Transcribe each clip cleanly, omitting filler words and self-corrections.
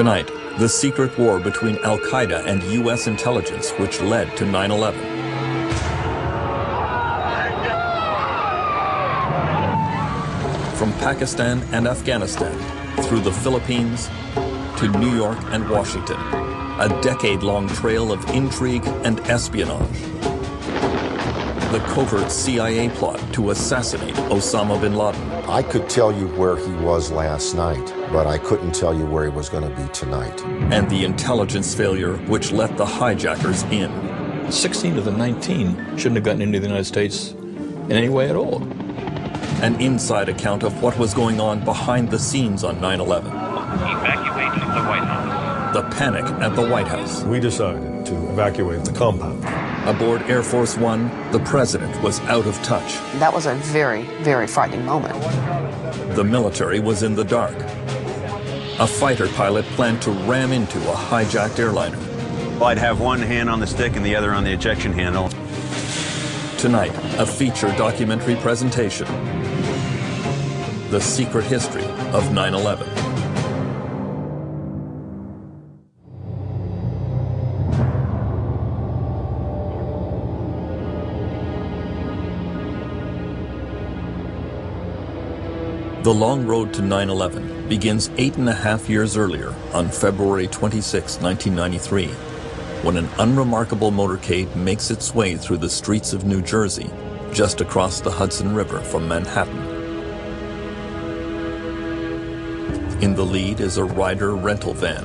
Tonight, the secret war between Al-Qaeda and U.S. intelligence which led to 9/11. From Pakistan and Afghanistan, through the Philippines, to New York and Washington, a decade-long trail of intrigue and espionage. The covert CIA plot to assassinate Osama bin Laden. I could tell you where he was last night, but I couldn't tell you where he was going to be tonight. And the intelligence failure which let the hijackers in. 16 of the 19 shouldn't have gotten into the United States in any way at all. An inside account of what was going on behind the scenes on 9/11. Evacuation of the White House. The panic at the White House. We decided to evacuate the compound. Aboard Air Force One, the president was out of touch. That was a very, very frightening moment. The military was in the dark. A fighter pilot planned to ram into a hijacked airliner. I'd have one hand on the stick and the other on the ejection handle. Tonight, a feature documentary presentation. The secret history of 9/11. The long road to 9/11 begins 8.5 years earlier on February 26, 1993, when an unremarkable motorcade makes its way through the streets of New Jersey, just across the Hudson River from Manhattan. In the lead is a Ryder rental van.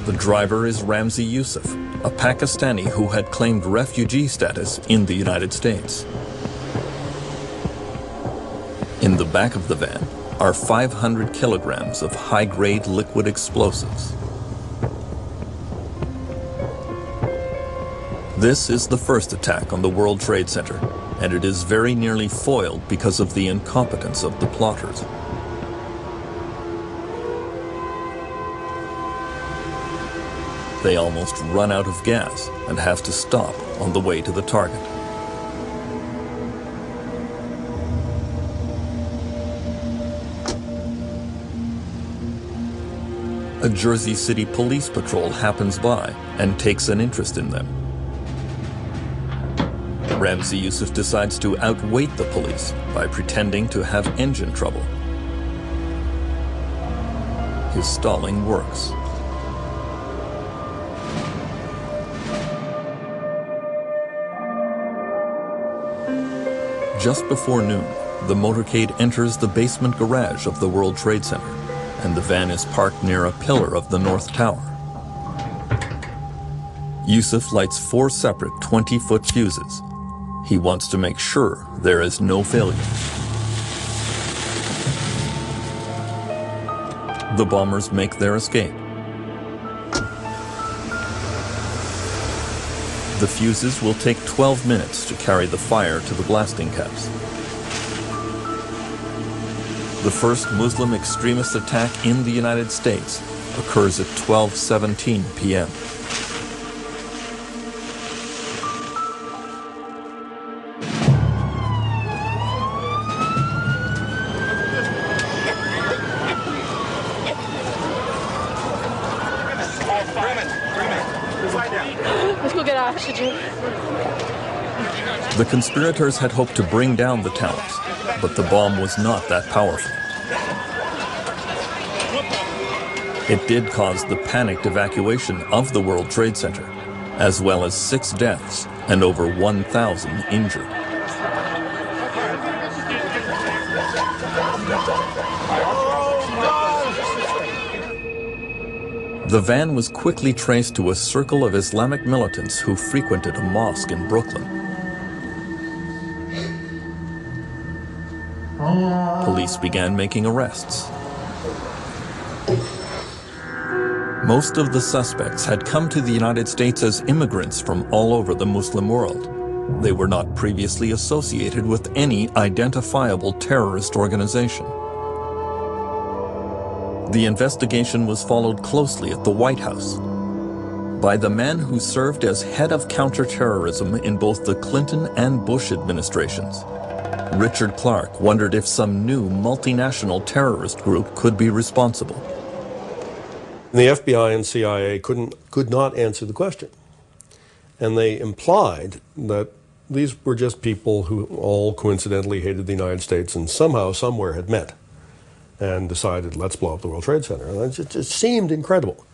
The driver is Ramzi Youssef, a Pakistani who had claimed refugee status in the United States. In the back of the van are 500 kilograms of high-grade liquid explosives. This is the first attack on the World Trade Center, and it is very nearly foiled because of the incompetence of the plotters. They almost run out of gas and have to stop on the way to the target. A Jersey City police patrol happens by and takes an interest in them. Ramzi Youssef decides to outweight the police by pretending to have engine trouble. His stalling works. Just before noon, the motorcade enters the basement garage of the World Trade Center, and the van is parked near a pillar of the North Tower. Youssef lights 4 separate 20-foot fuses. He wants to make sure there is no failure. The bombers make their escape. The fuses will take 12 minutes to carry the fire to the blasting caps. The first Muslim extremist attack in the United States occurs at 12:17 p.m. Let's go get oxygen. The conspirators had hoped to bring down the towers, but the bomb was not that powerful. It did cause the panicked evacuation of the World Trade Center, as well as 6 deaths and over 1,000 injured. The van was quickly traced to a circle of Islamic militants who frequented a mosque in Brooklyn. Police began making arrests. Most of the suspects had come to the United States as immigrants from all over the Muslim world. They were not previously associated with any identifiable terrorist organization. The investigation was followed closely at the White House by the man who served as head of counterterrorism in both the Clinton and Bush administrations. Richard Clark wondered if some new multinational terrorist group could be responsible. The FBI and CIA could not answer the question. And they implied that these were just people who all coincidentally hated the United States and somehow, somewhere had met and decided, let's blow up the World Trade Center. And it just seemed incredible.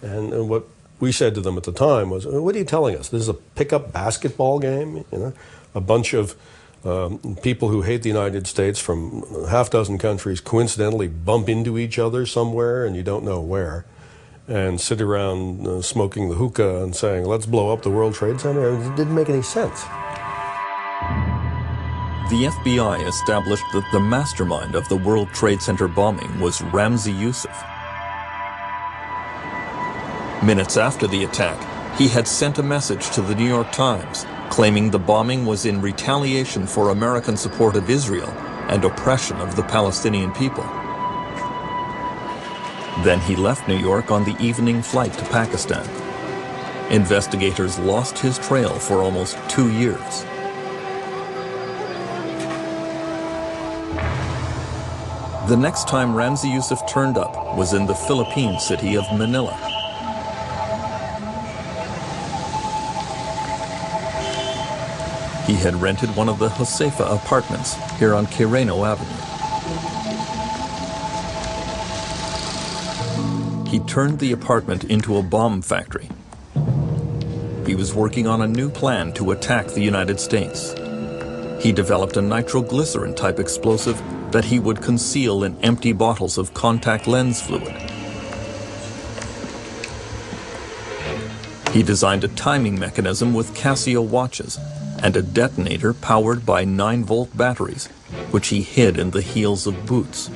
And what we said to them at the time was, what are you telling us? This is a pickup basketball game? You know, a bunch of people who hate the United States from half dozen countries coincidentally bump into each other somewhere and you don't know where, and sit around smoking the hookah and saying, let's blow up the World Trade Center? It didn't make any sense. The FBI established that the mastermind of the World Trade Center bombing was Ramzi Yousef. Minutes after the attack, he had sent a message to the New York Times claiming the bombing was in retaliation for American support of Israel and oppression of the Palestinian people. Then he left New York on the evening flight to Pakistan. Investigators lost his trail for almost 2 years. The next time Ramzi Yousef turned up was in the Philippine city of Manila. He had rented one of the Josefa apartments here on Quireno Avenue. He turned the apartment into a bomb factory. He was working on a new plan to attack the United States. He developed a nitroglycerin-type explosive that he would conceal in empty bottles of contact lens fluid. He designed a timing mechanism with Casio watches and a detonator powered by 9-volt batteries, which he hid in the heels of boots.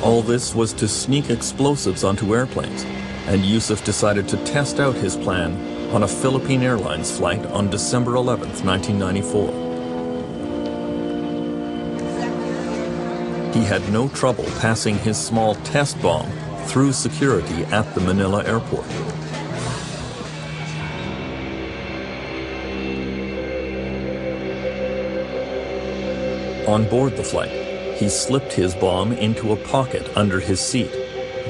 All this was to sneak explosives onto airplanes, and Yousef decided to test out his plan on a Philippine Airlines flight on December 11, 1994. He had no trouble passing his small test bomb through security at the Manila airport. On board the flight, he slipped his bomb into a pocket under his seat.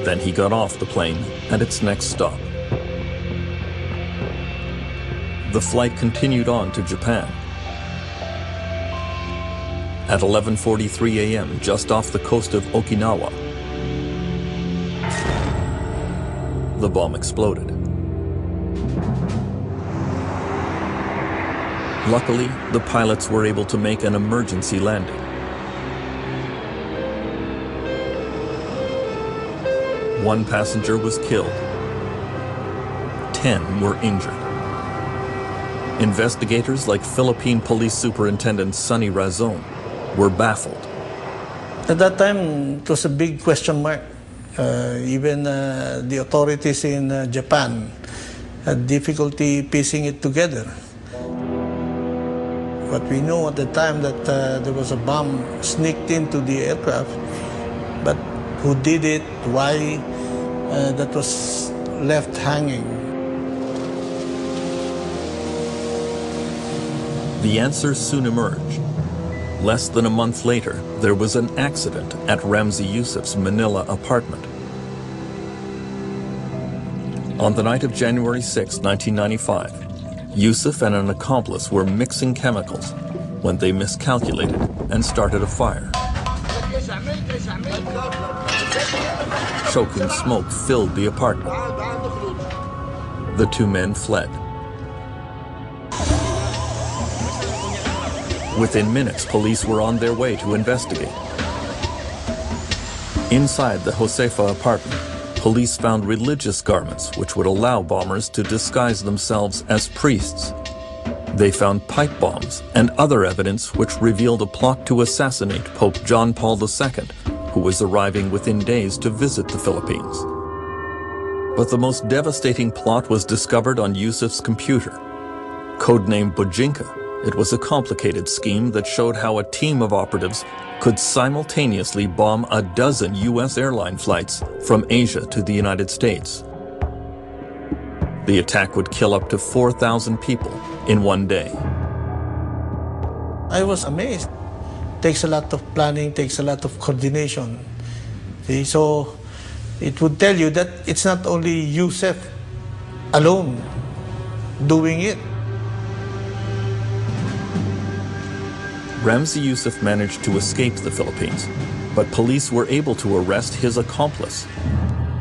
Then he got off the plane at its next stop. The flight continued on to Japan. At 11:43 a.m., just off the coast of Okinawa, the bomb exploded. Luckily, the pilots were able to make an emergency landing. One passenger was killed. 10 were injured. Investigators like Philippine Police Superintendent Sonny Razon were baffled. At that time, it was a big question mark. Even the authorities in Japan had difficulty piecing it together. But we knew at the time that there was a bomb sneaked into the aircraft, but who did it, why, that was left hanging. The answer soon emerged. Less than a month later, there was an accident at Ramzi Yousef's Manila apartment. On the night of January 6, 1995, Yousef and an accomplice were mixing chemicals when they miscalculated and started a fire. Choking smoke filled the apartment. The two men fled. Within minutes, police were on their way to investigate. Inside the Josefa apartment, police found religious garments which would allow bombers to disguise themselves as priests. They found pipe bombs and other evidence which revealed a plot to assassinate Pope John Paul II, who was arriving within days to visit the Philippines. But the most devastating plot was discovered on Yousef's computer. Codenamed Bojinka, it was a complicated scheme that showed how a team of operatives could simultaneously bomb a dozen U.S. airline flights from Asia to the United States. The attack would kill up to 4,000 people in one day. I was amazed. Takes a lot of planning, takes a lot of coordination. See, so it would tell you that it's not only Yusuf alone doing it. Ramzi Yusuf managed to escape the Philippines, but police were able to arrest his accomplice,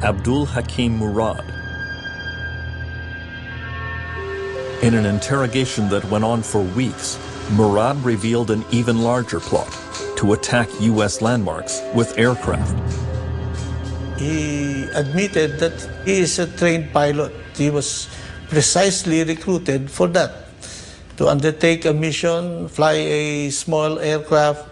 Abdul Hakim Murad. In an interrogation that went on for weeks, Murad revealed an even larger plot to attack U.S. landmarks with aircraft. He admitted that he is a trained pilot. He was precisely recruited for that, to undertake a mission, fly a small aircraft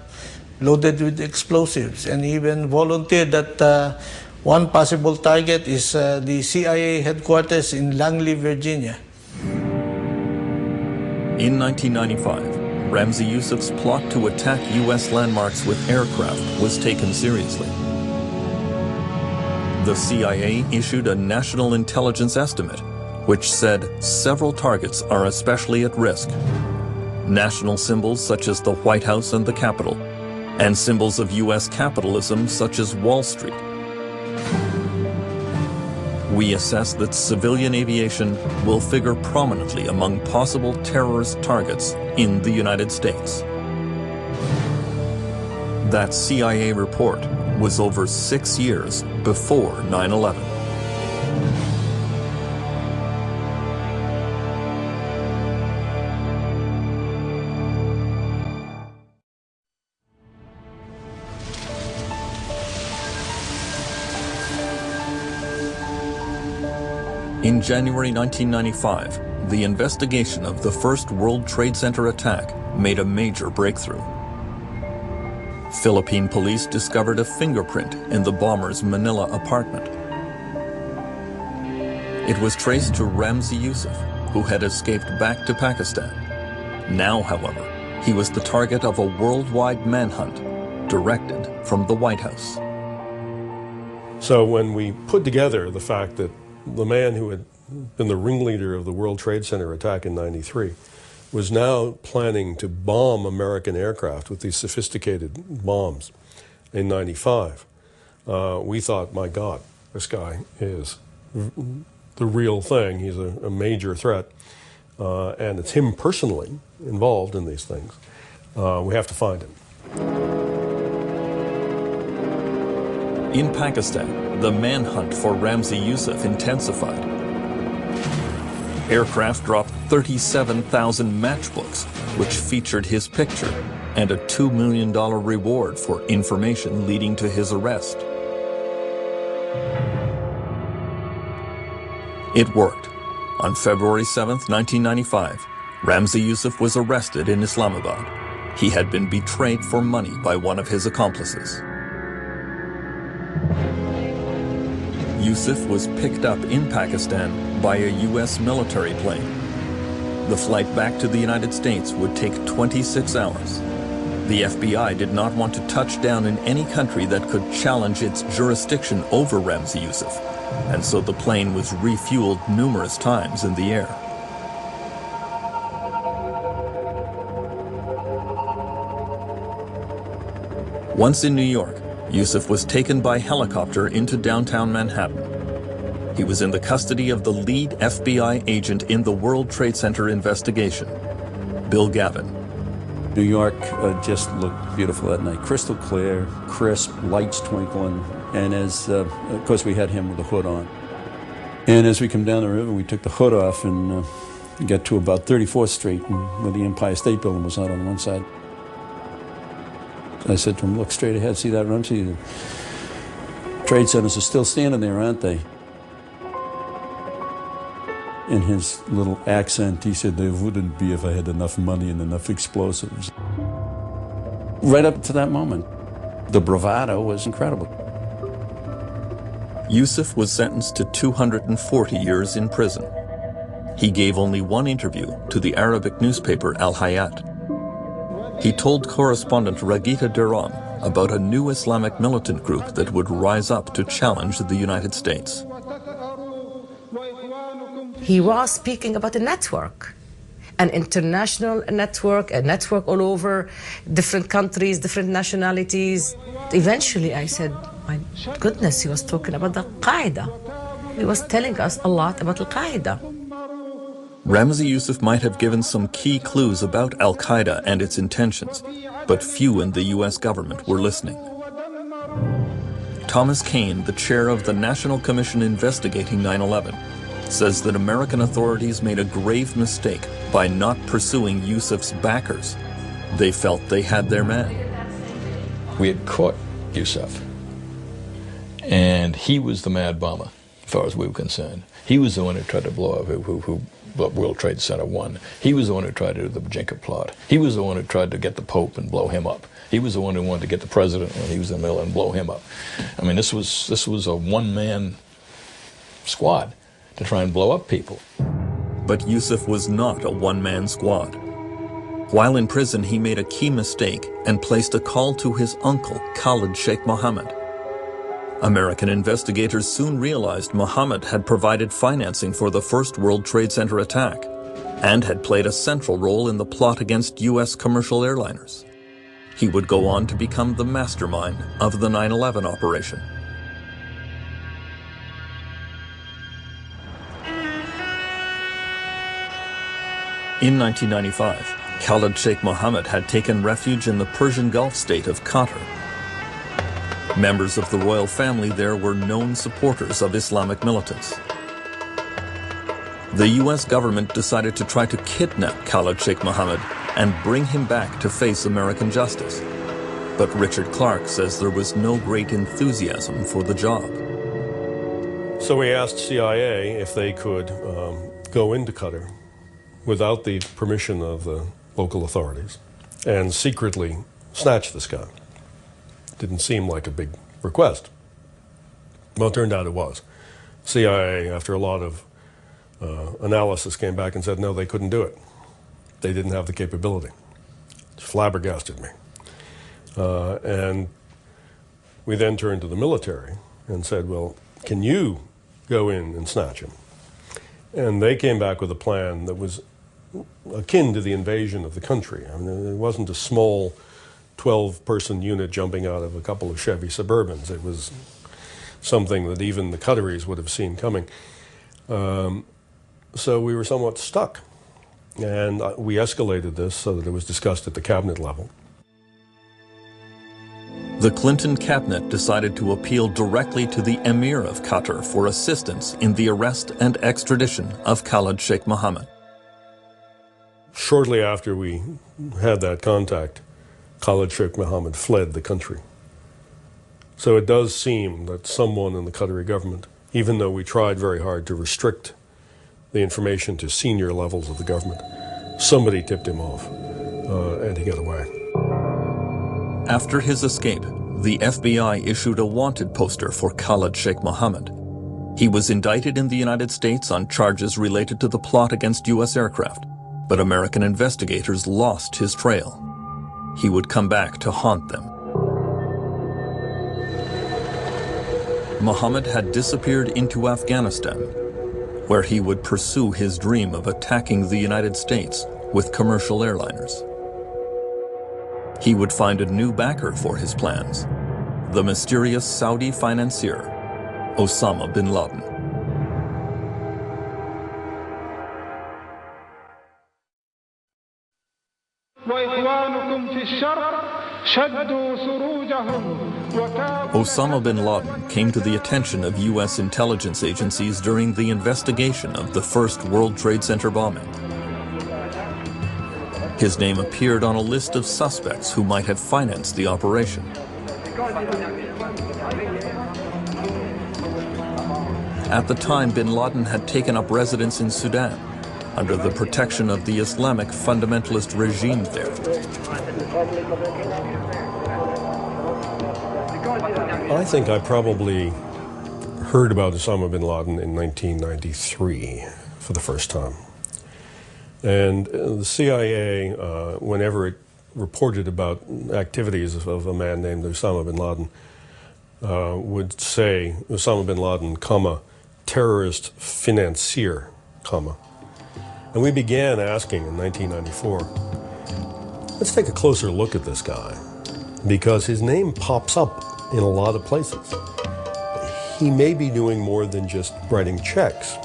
loaded with explosives, and even volunteered that one possible target is the CIA headquarters in Langley, Virginia. In 1995, Ramzi Yusuf's plot to attack U.S. landmarks with aircraft was taken seriously. The CIA issued a national intelligence estimate, which said several targets are especially at risk. National symbols such as the White House and the Capitol, and symbols of U.S. capitalism such as Wall Street. We assess that civilian aviation will figure prominently among possible terrorist targets in the United States. That CIA report was over 6 years before 9/11. In January 1995, the investigation of the first World Trade Center attack made a major breakthrough. Philippine police discovered a fingerprint in the bomber's Manila apartment. It was traced to Ramzi Yusuf, who had escaped back to Pakistan. Now, however, he was the target of a worldwide manhunt directed from the White House. So when we put together the fact that the man who had been the ringleader of the World Trade Center attack in '93 was now planning to bomb American aircraft with these sophisticated bombs in '95, we thought, my God, this guy is the real thing. He's a major threat, and it's him personally involved in these things. We have to find him. In Pakistan, the manhunt for Ramzi Yusuf intensified. Aircraft dropped 37,000 matchbooks, which featured his picture, and a $2 million reward for information leading to his arrest. It worked. On February 7, 1995, Ramzi Yusuf was arrested in Islamabad. He had been betrayed for money by one of his accomplices. Yusuf was picked up in Pakistan by a U.S. military plane. The flight back to the United States would take 26 hours. The FBI did not want to touch down in any country that could challenge its jurisdiction over Ramzi Yusuf, and so the plane was refueled numerous times in the air. Once in New York, Yusuf was taken by helicopter into downtown Manhattan. He was in the custody of the lead FBI agent in the World Trade Center investigation, Bill Gavin. New York just looked beautiful that night. Crystal clear, crisp, lights twinkling, and of course we had him with the hood on. And as we come down the river, we took the hood off and got to about 34th Street, where the Empire State Building was out on one side. I said to him, look straight ahead, see that Ramzi? The trade centers are still standing there, aren't they? In his little accent, he said, they wouldn't be if I had enough money and enough explosives. Right up to that moment, the bravado was incredible. Yusuf was sentenced to 240 years in prison. He gave only one interview to the Arabic newspaper Al Hayat. He told correspondent Ragita Duram about a new Islamic militant group that would rise up to challenge the United States. He was speaking about a network, an international network, a network all over different countries, different nationalities. Eventually I said, my goodness, he was talking about Al-Qaeda. He was telling us a lot about Al-Qaeda. Ramzi Youssef might have given some key clues about Al-Qaeda and its intentions, but few in the U.S. government were listening. Thomas Kane, the chair of the National Commission investigating 9/11, says that American authorities made a grave mistake by not pursuing Youssef's backers. They felt they had their man. We had caught Youssef, and he was the mad bomber, as far as we were concerned. He was the one who tried to blow up, who World Trade Center 1. He was the one who tried to do the Bajinka plot. He was the one who tried to get the Pope and blow him up. He was the one who wanted to get the president when he was in the middle and blow him up. I mean, this was a one-man squad to try and blow up people. But Youssef was not a one-man squad. While in prison, he made a key mistake and placed a call to his uncle, Khalid Sheikh Mohammed. American investigators soon realized Mohammed had provided financing for the first World Trade Center attack and had played a central role in the plot against U.S. commercial airliners. He would go on to become the mastermind of the 9/11 operation. In 1995, Khalid Sheikh Mohammed had taken refuge in the Persian Gulf state of Qatar. Members of the royal family there were known supporters of Islamic militants. The U.S. government decided to try to kidnap Khalid Sheikh Mohammed and bring him back to face American justice. But Richard Clark says there was no great enthusiasm for the job. So we asked CIA if they could go into Qatar without the permission of the local authorities and secretly snatch this guy. Didn't seem like a big request. Well, it turned out it was. CIA, after a lot of analysis, came back and said, no, they couldn't do it. They didn't have the capability. It flabbergasted me. And we then turned to the military and said, well, can you go in and snatch him? And they came back with a plan that was akin to the invasion of the country. I mean, it wasn't a small 12-person unit jumping out of a couple of Chevy Suburbans. It was something that even the Qataris would have seen coming. So we were somewhat stuck. And we escalated this so that it was discussed at the cabinet level. The Clinton cabinet decided to appeal directly to the Emir of Qatar for assistance in the arrest and extradition of Khalid Sheikh Mohammed. Shortly after we had that contact, Khalid Sheikh Mohammed fled the country. So it does seem that someone in the Qatari government, even though we tried very hard to restrict the information to senior levels of the government, somebody tipped him off, and he got away. After his escape, the FBI issued a wanted poster for Khalid Sheikh Mohammed. He was indicted in the United States on charges related to the plot against U.S. aircraft, but American investigators lost his trail. He would come back to haunt them. Mohammed had disappeared into Afghanistan, where he would pursue his dream of attacking the United States with commercial airliners. He would find a new backer for his plans, the mysterious Saudi financier, Osama bin Laden. Osama bin Laden came to the attention of U.S. intelligence agencies during the investigation of the first World Trade Center bombing. His name appeared on a list of suspects who might have financed the operation. At the time, bin Laden had taken up residence in Sudan, under the protection of the Islamic fundamentalist regime there. I think I probably heard about Osama bin Laden in 1993 for the first time. And the CIA, whenever it reported about activities of a man named Osama bin Laden, would say Osama bin Laden, comma, terrorist financier, comma. And we began asking in 1994, let's take a closer look at this guy, because his name pops up in a lot of places. He may be doing more than just writing checks.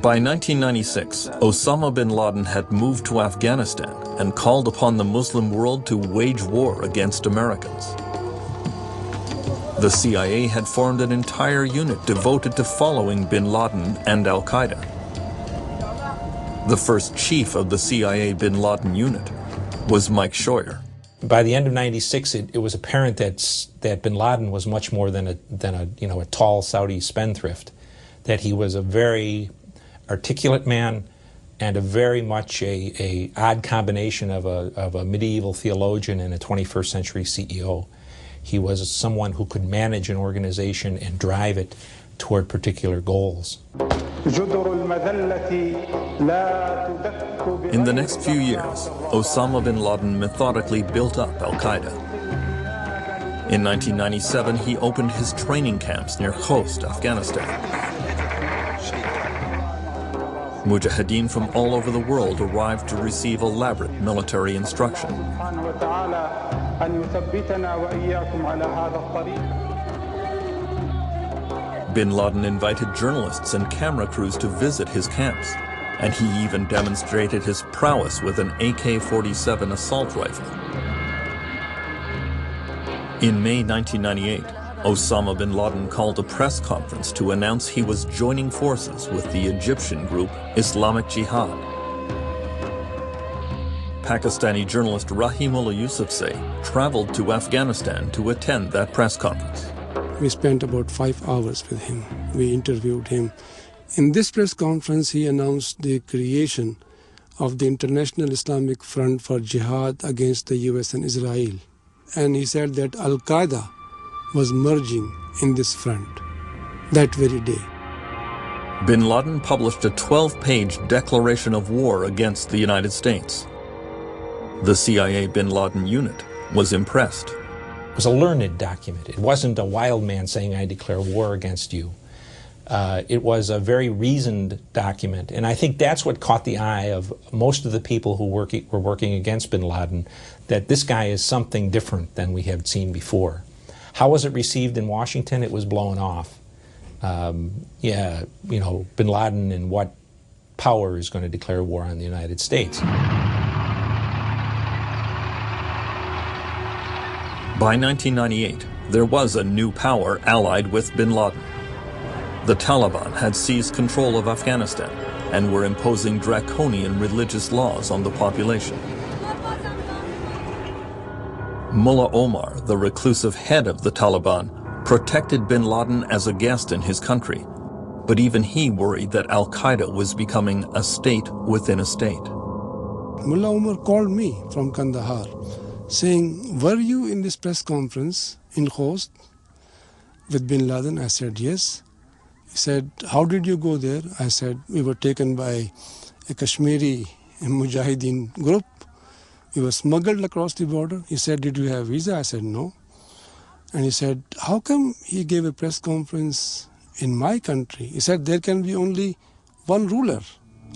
By 1996, Osama bin Laden had moved to Afghanistan and called upon the Muslim world to wage war against Americans. The CIA had formed an entire unit devoted to following bin Laden and al-Qaeda. The first chief of the CIA bin Laden unit was Mike Scheuer. By the end of '96, it was apparent that bin Laden was much more than a tall Saudi spendthrift, that he was a very articulate man and a very much a odd combination of a medieval theologian and a 21st century CEO. He was someone who could manage an organization and drive it toward particular goals. In the next few years, Osama bin Laden methodically built up al-Qaeda. In 1997, he opened his training camps near Khost, Afghanistan. Mujahideen from all over the world arrived to receive elaborate military instruction. Bin Laden invited journalists and camera crews to visit his camps, and he even demonstrated his prowess with an AK-47 assault rifle. In May 1998, Osama bin Laden called a press conference to announce he was joining forces with the Egyptian group Islamic Jihad. Pakistani journalist Rahimullah Yousafzai traveled to Afghanistan to attend that press conference. We spent about 5 hours with him. We interviewed him. In this press conference, he announced the creation of the International Islamic Front for Jihad against the US and Israel. And he said that al-Qaeda was merging in this front that very day. Bin Laden published a 12-page declaration of war against the United States. The CIA Bin Laden unit was impressed. It was a learned document. It wasn't a wild man saying, I declare war against you. It was a very reasoned document, and I think that's what caught the eye of most of the people who were working against bin Laden, that this guy is something different than we have seen before. How was it received in Washington? It was blown off. Bin Laden and what power is going to declare war on the United States? By 1998, there was a new power allied with bin Laden. The Taliban had seized control of Afghanistan and were imposing draconian religious laws on the population. Mullah Omar, the reclusive head of the Taliban, protected bin Laden as a guest in his country, but even he worried that al-Qaeda was becoming a state within a state. Mullah Omar called me from Kandahar, saying, were you in this press conference in Khost with bin Laden? I said, yes. He said, how did you go there? I said, we were taken by a Kashmiri Mujahideen group. We were smuggled across the border. He said, did you have visa? I said, no. And he said, how come he gave a press conference in my country? He said, there can be only one ruler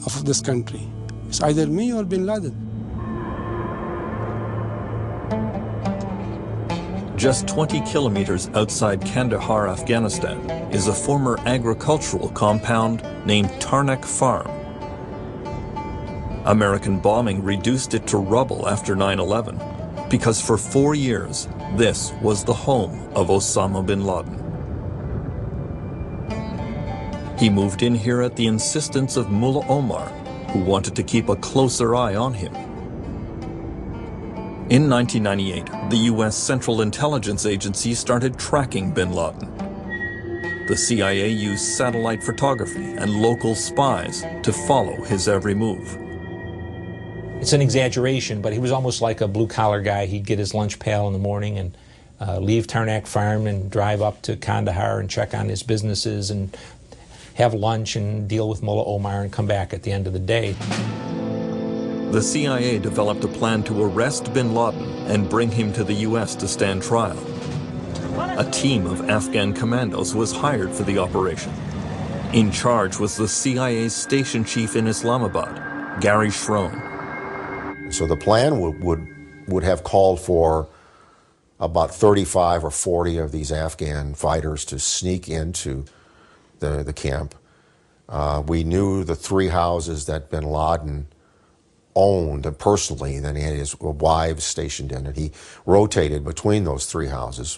of this country. It's either me or bin Laden. Just 20 kilometers outside Kandahar, Afghanistan, is a former agricultural compound named Tarnak Farm. American bombing reduced it to rubble after 9/11, because for 4 years, this was the home of Osama bin Laden. He moved in here at the insistence of Mullah Omar, who wanted to keep a closer eye on him. In 1998, the U.S. Central Intelligence Agency started tracking bin Laden. The CIA used satellite photography and local spies to follow his every move. It's an exaggeration, but he was almost like a blue-collar guy. He'd get his lunch pail in the morning and leave Tarnak Farm and drive up to Kandahar and check on his businesses and have lunch and deal with Mullah Omar and come back at the end of the day. The CIA developed a plan to arrest bin Laden and bring him to the U.S. to stand trial. A team of Afghan commandos was hired for the operation. In charge was the CIA's station chief in Islamabad, Gary Schroen. So the plan would have called for about 35 or 40 of these Afghan fighters to sneak into the camp. We knew the 3 houses that bin Laden owned personally, then he had his wives stationed in it. He rotated between those 3 houses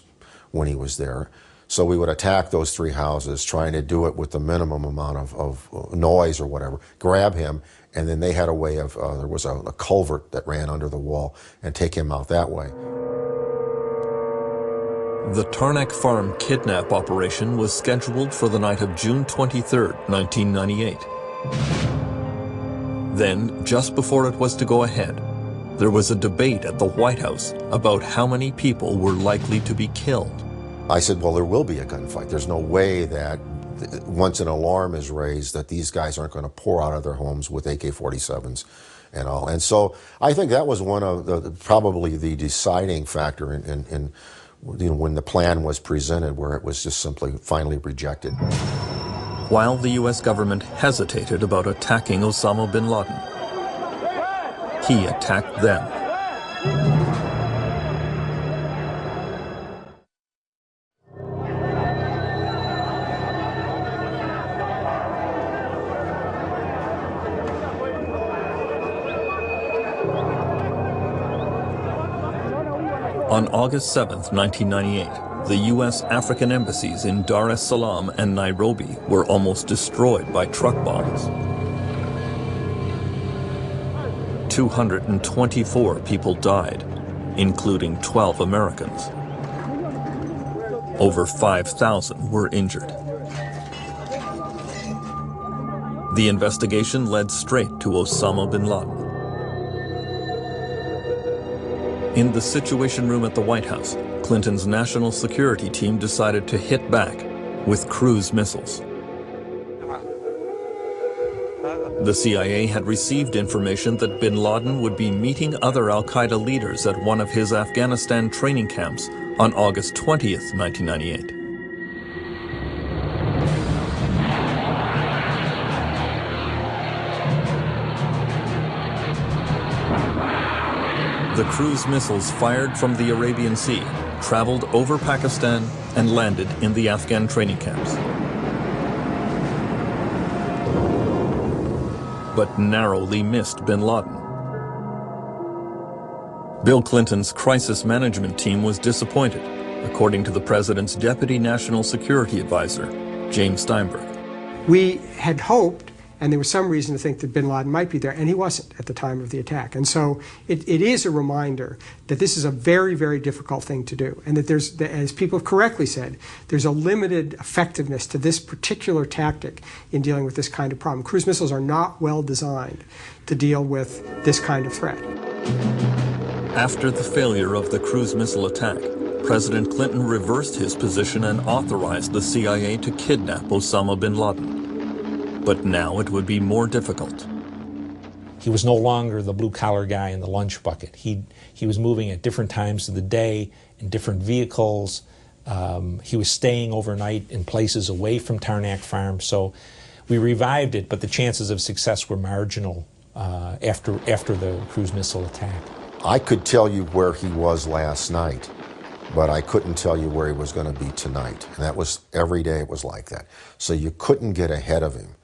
when he was there. So we would attack those 3 houses, trying to do it with the minimum amount of noise or whatever, grab him, and then they had a way of, there was a culvert that ran under the wall, and take him out that way. The Tarnak Farm kidnap operation was scheduled for the night of June 23, 1998. Then, just before it was to go ahead, there was a debate at the White House about how many people were likely to be killed. I said, well, there will be a gunfight. There's no way that once an alarm is raised that these guys aren't going to pour out of their homes with AK-47s and all. And so I think that was one of probably the deciding factor in when the plan was presented, where it was just simply finally rejected. While the U.S. government hesitated about attacking Osama bin Laden, he attacked them. On August 7, 1998, the U.S. African embassies in Dar es Salaam and Nairobi were almost destroyed by truck bombs. 224 people died, including 12 Americans. Over 5,000 were injured. The investigation led straight to Osama bin Laden. In the Situation Room at the White House, Clinton's national security team decided to hit back with cruise missiles. The CIA had received information that bin Laden would be meeting other al-Qaeda leaders at one of his Afghanistan training camps on August 20th, 1998. The cruise missiles fired from the Arabian Sea traveled over Pakistan and landed in the Afghan training camps, but narrowly missed bin Laden. Bill Clinton's crisis management team was disappointed, according to the president's deputy national security advisor, James Steinberg. We had hoped, and there was some reason to think that bin Laden might be there, and he wasn't at the time of the attack. And so it is a reminder that this is a very, very difficult thing to do, and that there's, as people have correctly said, there's a limited effectiveness to this particular tactic in dealing with this kind of problem. Cruise missiles are not well designed to deal with this kind of threat. After the failure of the cruise missile attack, President Clinton reversed his position and authorized the CIA to kidnap Osama bin Laden. But now it would be more difficult. He was no longer the blue-collar guy in the lunch bucket. He was moving at different times of the day in different vehicles. He was staying overnight in places away from Tarnak Farm. So we revived it, but the chances of success were marginal after the cruise missile attack. I could tell you where he was last night, but I couldn't tell you where he was going to be tonight. And that was, every day it was like that. So you couldn't get ahead of him.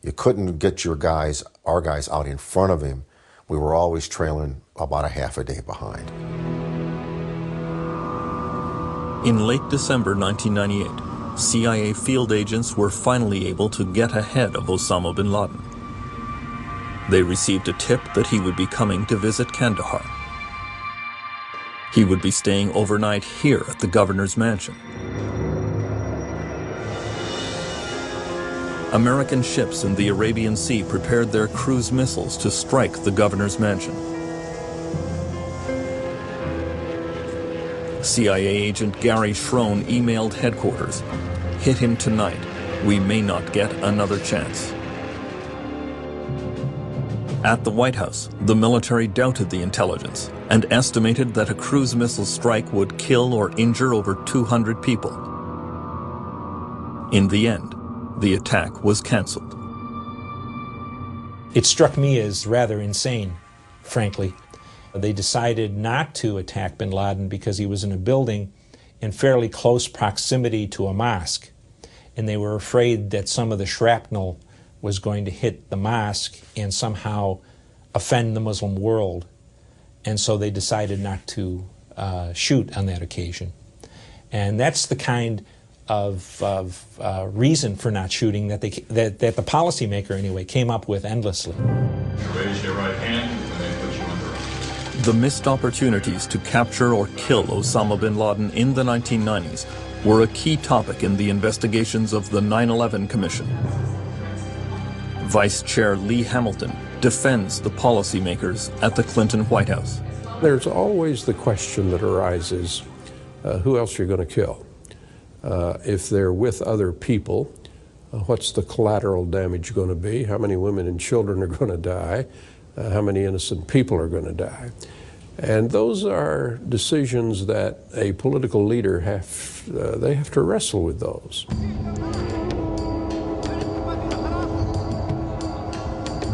You couldn't get our guys out in front of him. We were always trailing about a half a day behind. In late December 1998, CIA field agents were finally able to get ahead of Osama bin Laden. They received a tip that he would be coming to visit Kandahar. He would be staying overnight here at the governor's mansion. American ships in the Arabian Sea prepared their cruise missiles to strike the governor's mansion. CIA agent Gary Schroen emailed headquarters, "Hit him tonight. We may not get another chance." At the White House, the military doubted the intelligence and estimated that a cruise missile strike would kill or injure over 200 people. In the end, the attack was canceled. It struck me as rather insane, frankly. They decided not to attack bin Laden because he was in a building in fairly close proximity to a mosque, and they were afraid that some of the shrapnel was going to hit the mosque and somehow offend the Muslim world, and so they decided not to shoot on that occasion. And that's the kind of reason for not shooting that that the policymaker anyway came up with endlessly. Raise your right hand and they put you under oath. The missed opportunities to capture or kill Osama bin Laden in the 1990s were a key topic in the investigations of the 9/11 Commission. Vice Chair Lee Hamilton defends the policymakers at the Clinton White House. There's always the question that arises, who else are you going to kill? If they're with other people, what's the collateral damage going to be? How many women and children are going to die? How many innocent people are going to die? And those are decisions that a political leader they have to wrestle with those.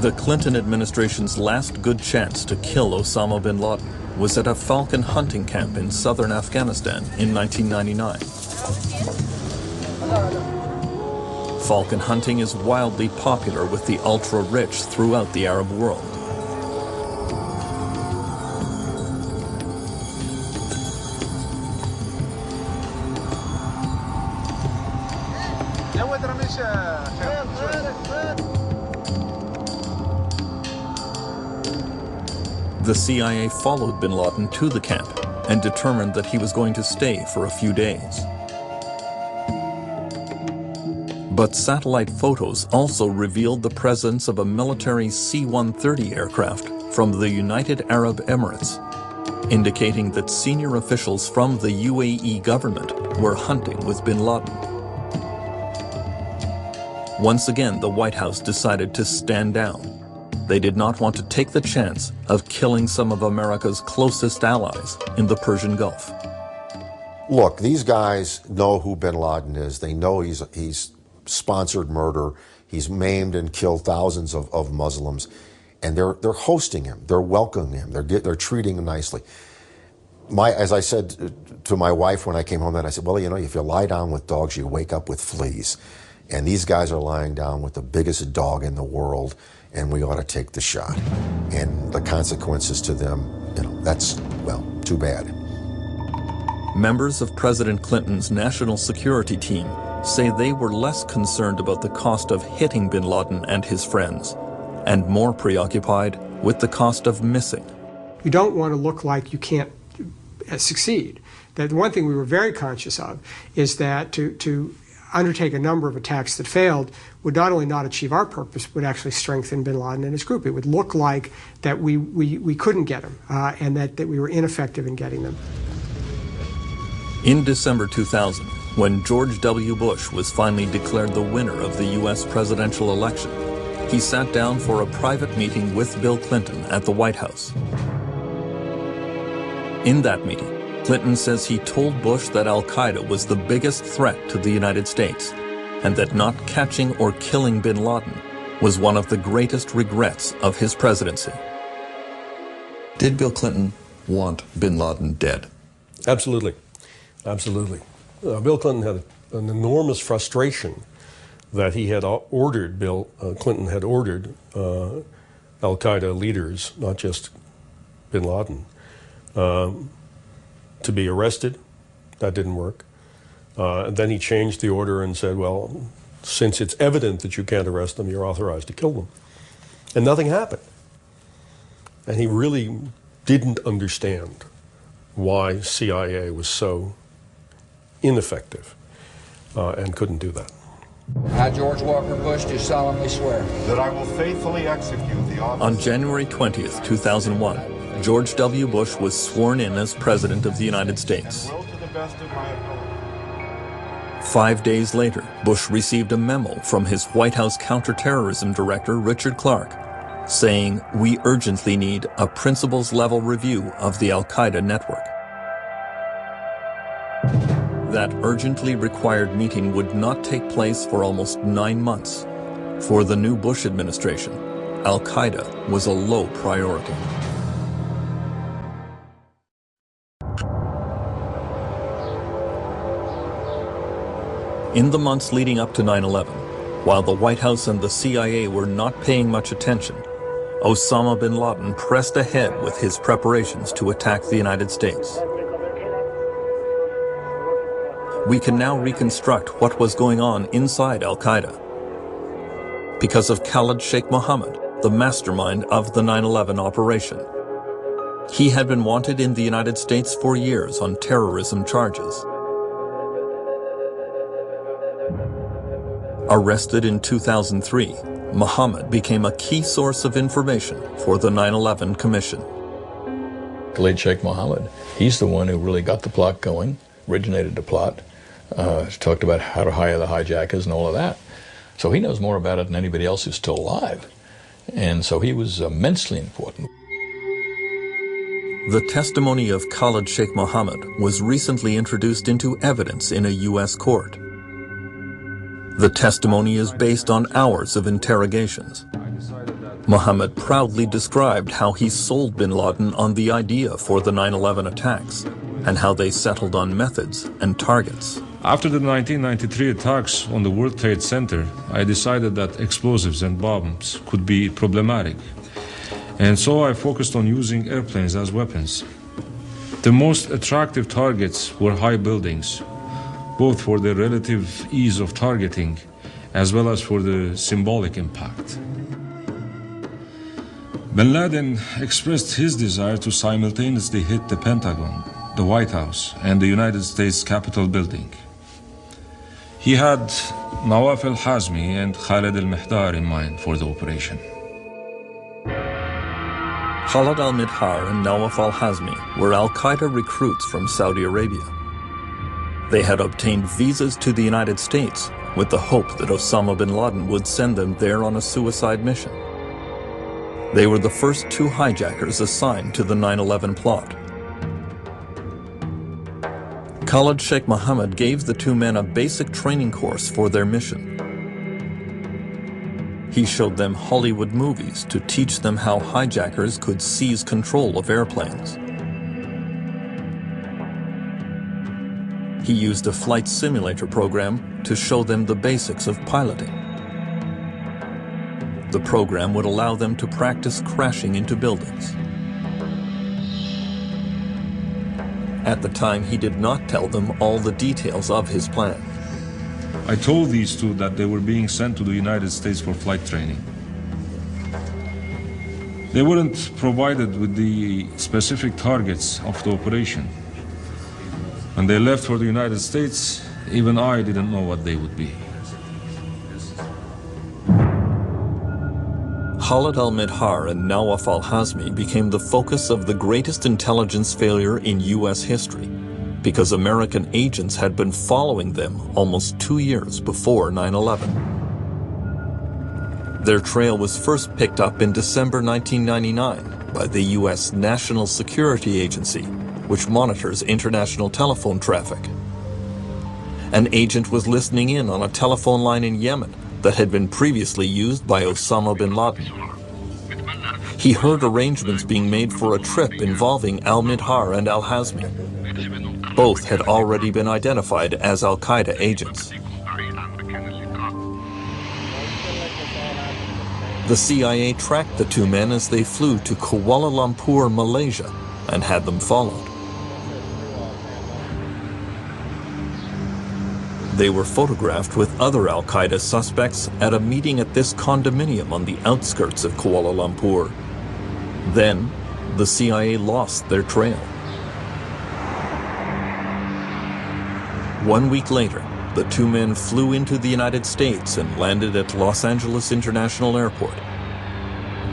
The Clinton administration's last good chance to kill Osama bin Laden was at a falcon hunting camp in southern Afghanistan in 1999. Falcon hunting is wildly popular with the ultra-rich throughout the Arab world. The CIA followed bin Laden to the camp and determined that he was going to stay for a few days. But satellite photos also revealed the presence of a military C-130 aircraft from the United Arab Emirates, indicating that senior officials from the UAE government were hunting with bin Laden. Once again, the White House decided to stand down. They did not want to take the chance of killing some of America's closest allies in the Persian Gulf. Look, these guys know who bin Laden is. They know he's sponsored murder. He's maimed and killed thousands of Muslims. And they're hosting him. They're welcoming him. They're treating him nicely. As I said to my wife when I came home, then I said, well, you know, if you lie down with dogs, you wake up with fleas. And these guys are lying down with the biggest dog in the world, and we ought to take the shot. And the consequences to them, you know, that's, well, too bad. Members of President Clinton's national security team say they were less concerned about the cost of hitting bin Laden and his friends, and more preoccupied with the cost of missing. You don't want to look like you can't succeed. That one thing we were very conscious of is that to undertake a number of attacks that failed would not only not achieve our purpose, would actually strengthen bin Laden and his group. It would look like that we couldn't get him and that we were ineffective in getting them. In December 2000, when George W. Bush was finally declared the winner of the U.S. presidential election, he sat down for a private meeting with Bill Clinton at the White House. In that meeting, Clinton says he told Bush that al-Qaeda was the biggest threat to the United States, and that not catching or killing bin Laden was one of the greatest regrets of his presidency. Did Bill Clinton want bin Laden dead? Absolutely. Absolutely. Bill Clinton had an enormous frustration that he had ordered, Clinton had ordered al-Qaeda leaders, not just bin Laden, to be arrested. That didn't work. And then he changed the order and said, well, since it's evident that you can't arrest them, you're authorized to kill them. And nothing happened. And he really didn't understand why CIA was so ineffective and couldn't do that. I, George Walker Bush, do solemnly swear that I will faithfully execute the office. On January 20th, 2001, George W. Bush was sworn in as President of the United States. 5 days later, Bush received a memo from his White House counterterrorism director, Richard Clarke, saying, "We urgently need a principles-level review of the Al-Qaeda network." That urgently required meeting would not take place for almost 9 months. For the new Bush administration, Al-Qaeda was a low priority. In the months leading up to 9/11, while the White House and the CIA were not paying much attention, Osama bin Laden pressed ahead with his preparations to attack the United States. We can now reconstruct what was going on inside Al-Qaeda. Because of Khalid Sheikh Mohammed, the mastermind of the 9/11 operation. He had been wanted in the United States for years on terrorism charges. Arrested in 2003, Mohammed became a key source of information for the 9/11 Commission. Khalid Sheikh Mohammed, he's the one who really got the plot going, originated the plot, talked about how to hire the hijackers and all of that. So he knows more about it than anybody else who's still alive. And so he was immensely important. The testimony of Khalid Sheikh Mohammed was recently introduced into evidence in a U.S. court. The testimony is based on hours of interrogations. Mohammed proudly described how he sold bin Laden on the idea for the 9/11 attacks and how they settled on methods and targets. After the 1993 attacks on the World Trade Center, I decided that explosives and bombs could be problematic. And so I focused on using airplanes as weapons. The most attractive targets were high buildings, both for the relative ease of targeting as well as for the symbolic impact. Bin Laden expressed his desire to simultaneously hit the Pentagon, the White House, and the United States Capitol building. He had Nawaf al-Hazmi and Khalid al-Mihdar in mind for the operation. Khalid al-Mihdar and Nawaf al-Hazmi were al-Qaeda recruits from Saudi Arabia. They had obtained visas to the United States with the hope that Osama bin Laden would send them there on a suicide mission. They were the first 2 hijackers assigned to the 9/11 plot. Khalid Sheikh Mohammed gave the 2 men a basic training course for their mission. He showed them Hollywood movies to teach them how hijackers could seize control of airplanes. He used a flight simulator program to show them the basics of piloting. The program would allow them to practice crashing into buildings. At the time, he did not tell them all the details of his plan. I told these 2 that they were being sent to the United States for flight training. They weren't provided with the specific targets of the operation. When they left for the United States, even I didn't know what they would be. Khalid al-Mihdar and Nawaf al-Hazmi became the focus of the greatest intelligence failure in U.S. history because American agents had been following them almost 2 years before 9/11. Their trail was first picked up in December 1999 by the U.S. National Security Agency, which monitors international telephone traffic. An agent was listening in on a telephone line in Yemen that had been previously used by Osama bin Laden. He heard arrangements being made for a trip involving al-Mihdar and al-Hazmi. Both had already been identified as al-Qaeda agents. The CIA tracked the 2 men as they flew to Kuala Lumpur, Malaysia, and had them followed. They were photographed with other al-Qaeda suspects at a meeting at this condominium on the outskirts of Kuala Lumpur. Then, the CIA lost their trail. 1 week later, the 2 men flew into the United States and landed at Los Angeles International Airport.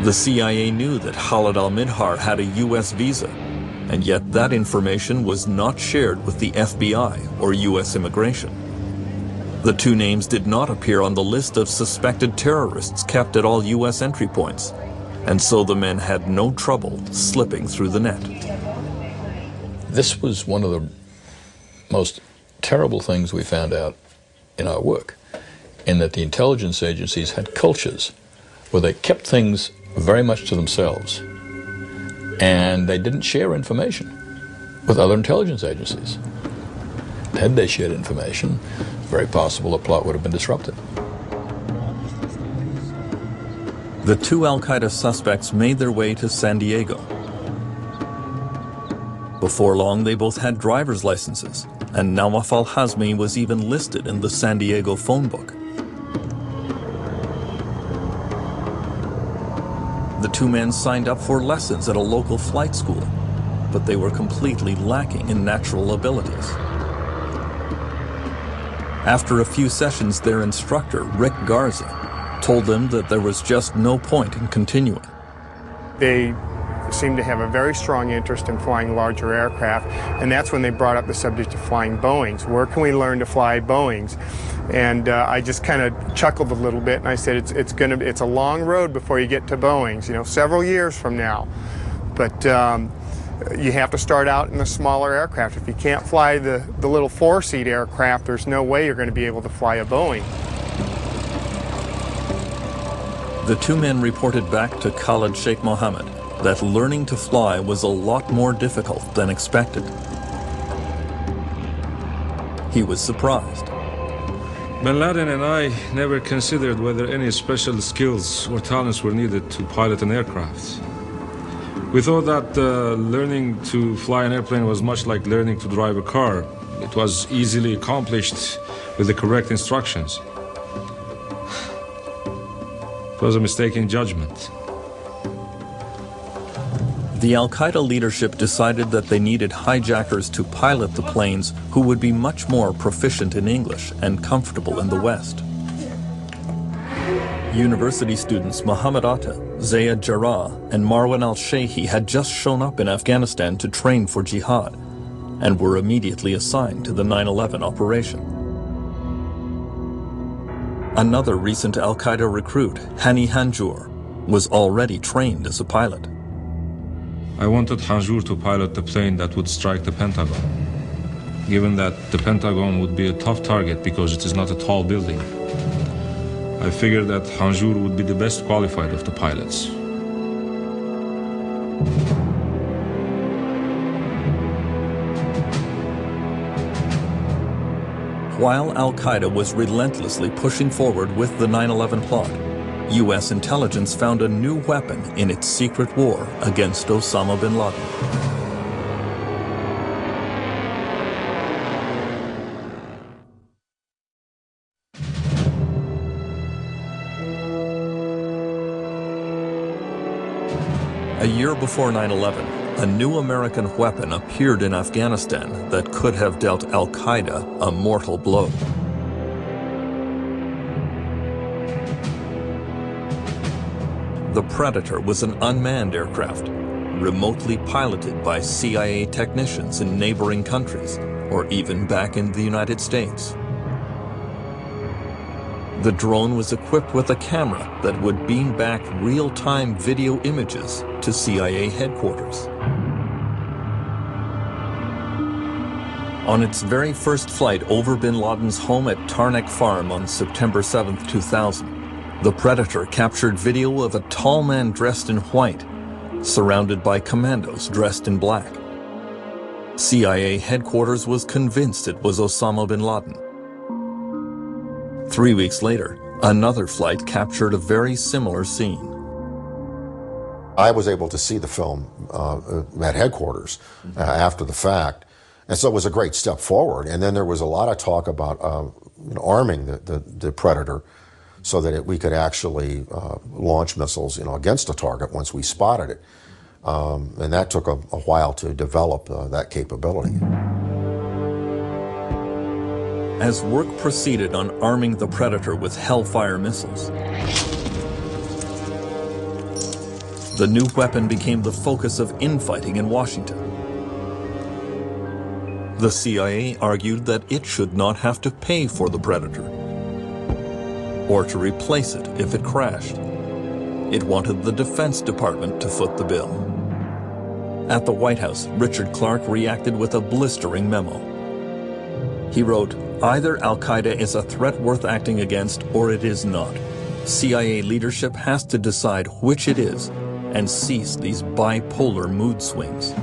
The CIA knew that Khalid al-Mihdar had a U.S. visa, and yet that information was not shared with the FBI or U.S. Immigration. The 2 names did not appear on the list of suspected terrorists kept at all U.S. entry points, and so the men had no trouble slipping through the net. This was one of the most terrible things we found out in our work, in that the intelligence agencies had cultures where they kept things very much to themselves, and they didn't share information with other intelligence agencies. Had they shared information, it's very possible the plot would have been disrupted. The two Al-Qaeda suspects made their way to San Diego. Before long, they both had driver's licenses, and Nawaf al-Hazmi was even listed in the San Diego phone book. The two men signed up for lessons at a local flight school, but they were completely lacking in natural abilities. After a few sessions, their instructor, Rick Garza, told them that there was just no point in continuing. They seemed to have a very strong interest in flying larger aircraft, and that's when they brought up the subject of flying Boeings. Where can we learn to fly Boeings? And I just kind of chuckled a little bit, and I said, it's a long road before you get to Boeings, you know, several years from now. But you have to start out in the smaller aircraft. If you can't fly the little four-seat aircraft, there's no way you're going to be able to fly a Boeing. The two men reported back to Khalid Sheikh Mohammed that learning to fly was a lot more difficult than expected. He was surprised. Bin Laden and I never considered whether any special skills or talents were needed to pilot an aircraft. We thought that learning to fly an airplane was much like learning to drive a car. It was easily accomplished with the correct instructions. It was a mistaken judgment. The Al-Qaeda leadership decided that they needed hijackers to pilot the planes who would be much more proficient in English and comfortable in the West. University students Muhammad Atta, Zayed Jarrah, and Marwan al-Sheikhi had just shown up in Afghanistan to train for jihad and were immediately assigned to the 9/11 operation. Another recent Al-Qaeda recruit, Hani Hanjour, was already trained as a pilot. I wanted Hanjour to pilot the plane that would strike the Pentagon, given that the Pentagon would be a tough target because it is not a tall building. I figured that Hanjour would be the best qualified of the pilots. While Al-Qaeda was relentlessly pushing forward with the 9/11 plot, U.S. intelligence found a new weapon in its secret war against Osama bin Laden. A year before 9/11, a new American weapon appeared in Afghanistan that could have dealt Al-Qaeda a mortal blow. The Predator was an unmanned aircraft, remotely piloted by CIA technicians in neighboring countries, or even back in the United States. The drone was equipped with a camera that would beam back real-time video images to CIA headquarters. On its very first flight over bin Laden's home at Tarnak Farm on September 7, 2000, the Predator captured video of a tall man dressed in white, surrounded by commandos dressed in black. CIA headquarters was convinced it was Osama bin Laden. 3 weeks later, another flight captured a very similar scene. I was able to see the film at headquarters after the fact, and so it was a great step forward. And then there was a lot of talk about arming the Predator so that we could actually launch missiles, against a target once we spotted it. And that took a while to develop that capability. As work proceeded on arming the Predator with Hellfire missiles, the new weapon became the focus of infighting in Washington. The CIA argued that it should not have to pay for the Predator or to replace it if it crashed. It wanted the Defense Department to foot the bill. At the White House, Richard Clark reacted with a blistering memo. He wrote, "Either al-Qaeda is a threat worth acting against or it is not. CIA leadership has to decide which it is and cease these bipolar mood swings."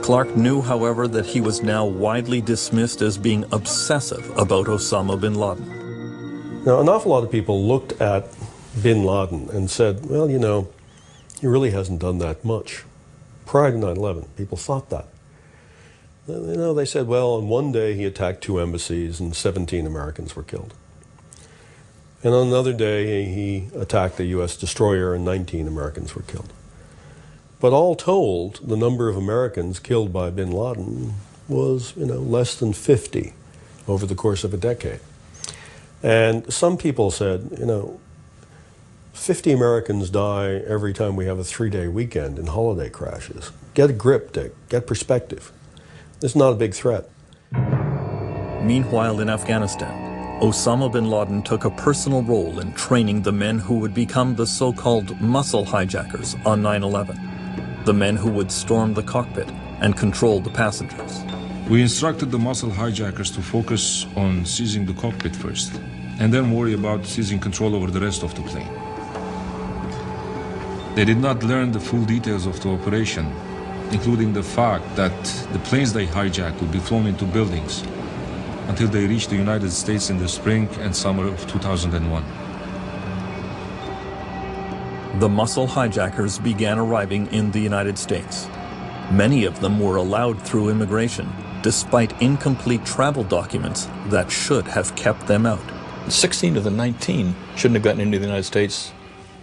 Clark knew, however, that he was now widely dismissed as being obsessive about Osama bin Laden. Now, an awful lot of people looked at bin Laden and said, well, you know, he really hasn't done that much. Prior to 9/11, people thought that. You know, they said, well, on one day he attacked 2 embassies and 17 Americans were killed. And on another day he attacked a U.S. destroyer and 19 Americans were killed. But all told, the number of Americans killed by bin Laden was, you know, less than 50 over the course of a decade. And some people said, you know, 50 Americans die every time we have a 3-day weekend in holiday crashes. Get a grip, Dick. Get perspective. This is not a big threat. Meanwhile, in Afghanistan, Osama bin Laden took a personal role in training the men who would become the so-called muscle hijackers on 9/11, the men who would storm the cockpit and control the passengers. We instructed the muscle hijackers to focus on seizing the cockpit first, and then worry about seizing control over the rest of the plane. They did not learn the full details of the operation, including the fact that the planes they hijacked would be flown into buildings until they reached the United States in the spring and summer of 2001. The muscle hijackers began arriving in the United States. Many of them were allowed through immigration, despite incomplete travel documents that should have kept them out. 16 of the 19 shouldn't have gotten into the United States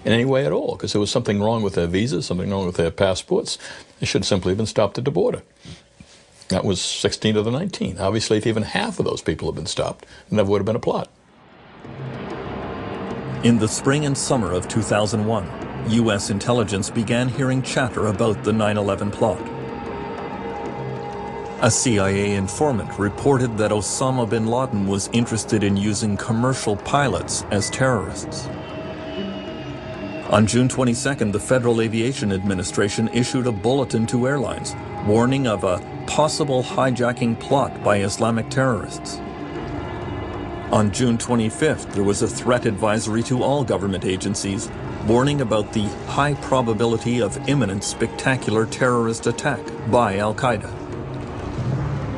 in any way at all, because there was something wrong with their visas, something wrong with their passports. They should simply have been stopped at the border. That was 16 of the 19. Obviously, if even half of those people had been stopped, it never would have been a plot. In the spring and summer of 2001, U.S. intelligence began hearing chatter about the 9/11 plot. A CIA informant reported that Osama bin Laden was interested in using commercial pilots as terrorists. On June 22nd, the Federal Aviation Administration issued a bulletin to airlines warning of a possible hijacking plot by Islamic terrorists. On June 25th, there was a threat advisory to all government agencies warning about the high probability of imminent spectacular terrorist attack by al-Qaeda.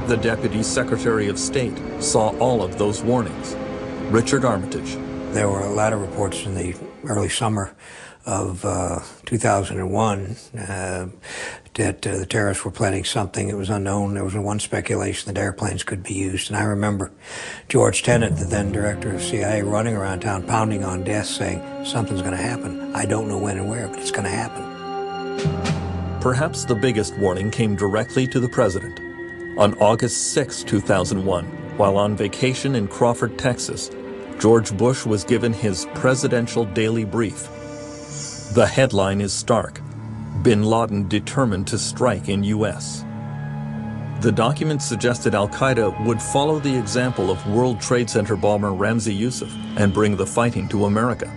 The Deputy Secretary of State saw all of those warnings. Richard Armitage. There were a lot of reports in the early summer of 2001 that the terrorists were planning something. It was unknown. There was one speculation that airplanes could be used. And I remember George Tenet, the then director of CIA, running around town pounding on desks saying, something's going to happen. I don't know when and where, but it's going to happen. Perhaps the biggest warning came directly to the president. On August 6, 2001, while on vacation in Crawford, Texas, George Bush was given his presidential daily brief. The headline is stark: Bin Laden determined to strike in U.S. The document suggested al-Qaeda would follow the example of World Trade Center bomber Ramzi Youssef and bring the fighting to America.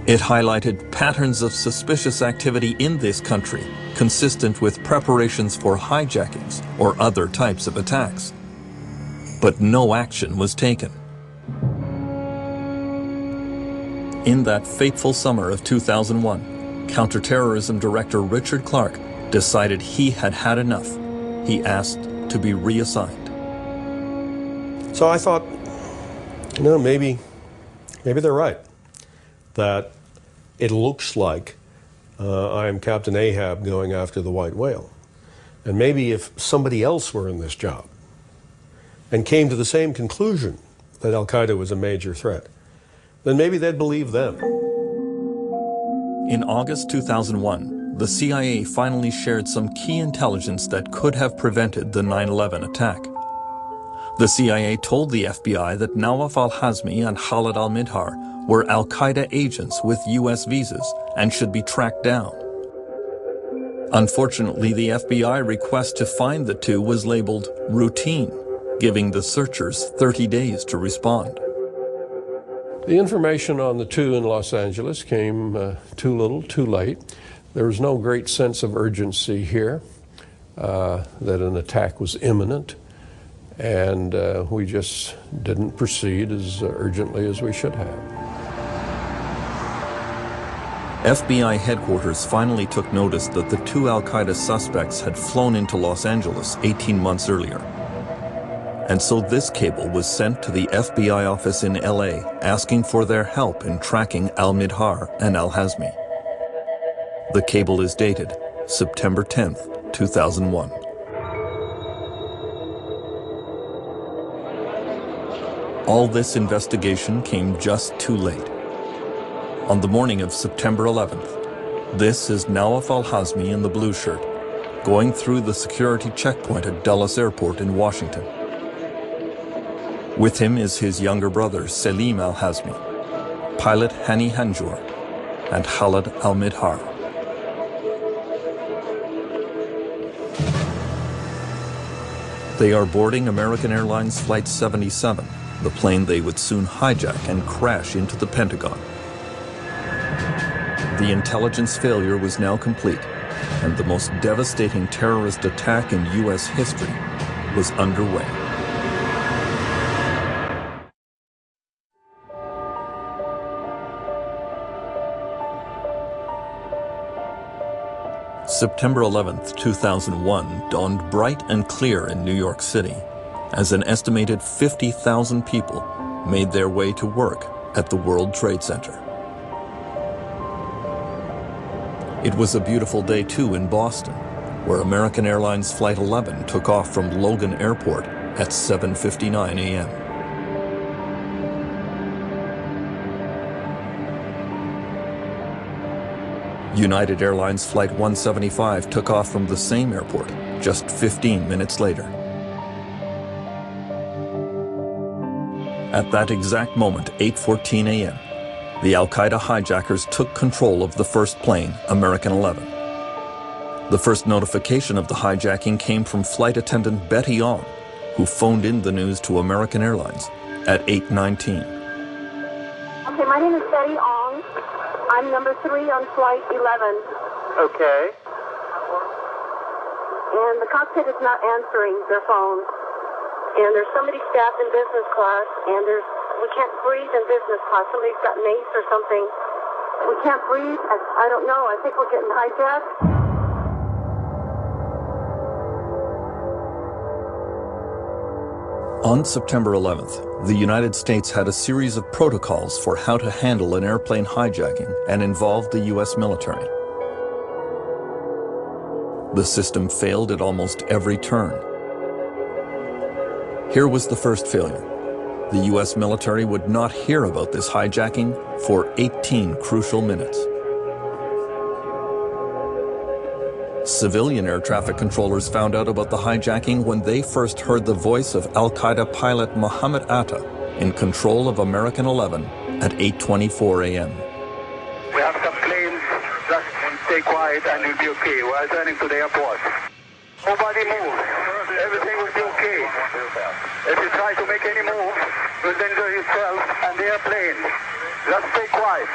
It highlighted patterns of suspicious activity in this country, consistent with preparations for hijackings or other types of attacks. But no action was taken. In that fateful summer of 2001, Counterterrorism Director Richard Clark decided he had had enough. He asked to be reassigned. So I thought, you know, maybe they're right. That it looks like I am Captain Ahab going after the white whale. And maybe if somebody else were in this job and came to the same conclusion that al-Qaeda was a major threat, then maybe they'd believe them. In August 2001, the CIA finally shared some key intelligence that could have prevented the 9/11 attack. The CIA told the FBI that Nawaf al-Hazmi and Khalid al-Midhar were al-Qaeda agents with U.S. visas and should be tracked down. Unfortunately, the FBI request to find the two was labeled routine, giving the searchers 30 days to respond. The information on the two in Los Angeles came too little, too late. There was no great sense of urgency here, that an attack was imminent, and we just didn't proceed as urgently as we should have. FBI headquarters finally took notice that the two al-Qaeda suspects had flown into Los Angeles 18 months earlier. And so this cable was sent to the FBI office in LA, asking for their help in tracking al-Midhar and al-Hazmi. The cable is dated September 10th, 2001. All this investigation came just too late. On the morning of September 11th, this is Nawaf al-Hazmi in the blue shirt, going through the security checkpoint at Dulles Airport in Washington. With him is his younger brother, Selim al-Hazmi, pilot Hani Hanjour, and Khalid al-Midhar. They are boarding American Airlines Flight 77, the plane they would soon hijack and crash into the Pentagon. The intelligence failure was now complete, and the most devastating terrorist attack in U.S. history was underway. September 11th, 2001 dawned bright and clear in New York City as an estimated 50,000 people made their way to work at the World Trade Center. It was a beautiful day too in Boston, where American Airlines Flight 11 took off from Logan Airport at 7:59 a.m. United Airlines Flight 175 took off from the same airport just 15 minutes later. At that exact moment, 8:14 a.m., the al-Qaeda hijackers took control of the first plane, American 11. The first notification of the hijacking came from flight attendant Betty Ong, who phoned in the news to American Airlines at 8:19. Okay, my name is Betty Ong. I'm number 3 on flight 11. Okay. And the cockpit is not answering their phone. And there's somebody staffed in business class, and we can't breathe in business class. Somebody's got mace or something. We can't breathe. I don't know. I think we're getting hijacked. On September 11th, the United States had a series of protocols for how to handle an airplane hijacking and involved the U.S. military. The system failed at almost every turn. Here was the first failure. The U.S. military would not hear about this hijacking for 18 crucial minutes. Civilian air traffic controllers found out about the hijacking when they first heard the voice of al-Qaeda pilot Mohammed Atta in control of American 11 at 8:24 a.m. We have some planes, just stay quiet and you'll be okay. We're turning to the airport. Nobody move. Everything will be okay. If you try to make any move, you'll danger yourself and the airplane. Just stay quiet.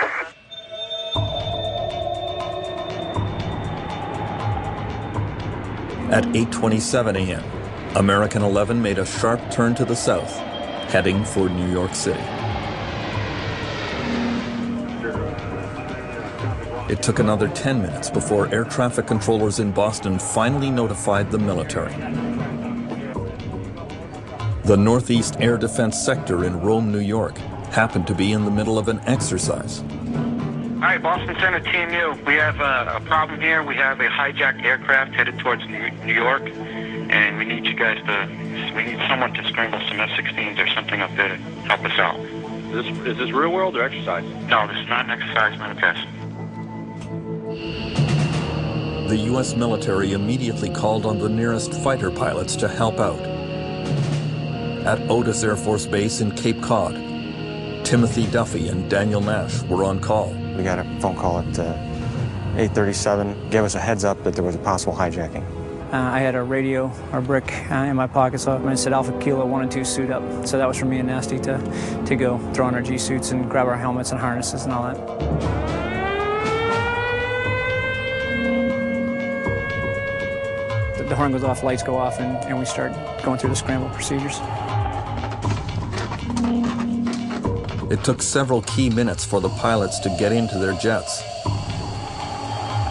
At 8:27 a.m., American 11 made a sharp turn to the south, heading for New York City. It took another 10 minutes before air traffic controllers in Boston finally notified the military. The Northeast Air Defense Sector in Rome, New York, happened to be in the middle of an exercise. Hi, Boston Center, Team U. We have a problem here. We have a hijacked aircraft headed towards New York, and we need you guys we need someone to scramble some F-16s or something up there to help us out. Is this real world or exercise? No, this is not an exercise manifest. The U.S. military immediately called on the nearest fighter pilots to help out. At Otis Air Force Base in Cape Cod, Timothy Duffy and Daniel Nash were on call. We got a phone call at 8:37, gave us a heads up that there was a possible hijacking. I had a radio or brick in my pocket, so I said Alpha Kilo 1 and 2 suit up. So that was for me and Nasty to go throw on our G suits and grab our helmets and harnesses and all that. The horn goes off, lights go off, and we start going through the scramble procedures. It took several key minutes for the pilots to get into their jets.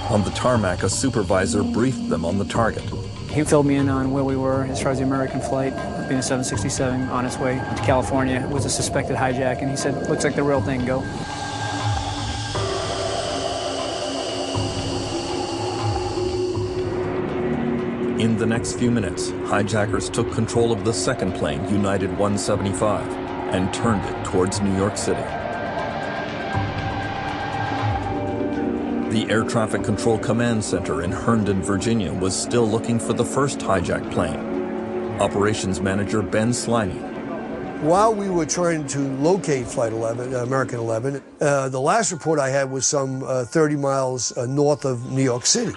On the tarmac, a supervisor briefed them on the target. He filled me in on where we were as far as the American flight, being a 767 on its way to California. It was a suspected hijack, and he said, looks like the real thing, go. In the next few minutes, hijackers took control of the second plane, United 175, and turned it towards New York City. The Air Traffic Control Command Center in Herndon, Virginia, was still looking for the first hijacked plane. Operations Manager Ben Sliney. While we were trying to locate Flight 11, American 11, the last report I had was some 30 miles north of New York City.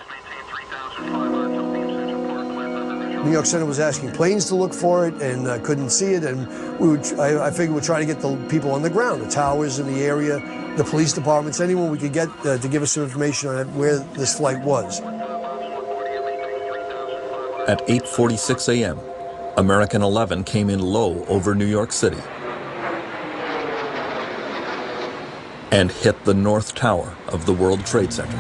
New York Center was asking planes to look for it and couldn't see it, and I figured we'd try to get the people on the ground, the towers in the area, the police departments, anyone we could get to give us some information on where this flight was. At 8:46 a.m., American 11 came in low over New York City and hit the North Tower of the World Trade Center.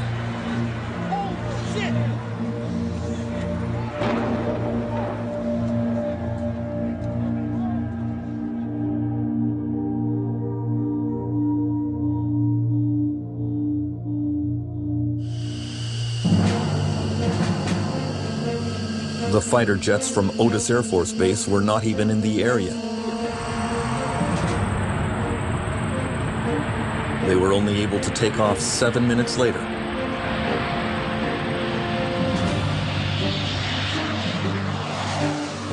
The fighter jets from Otis Air Force Base were not even in the area. They were only able to take off 7 minutes later.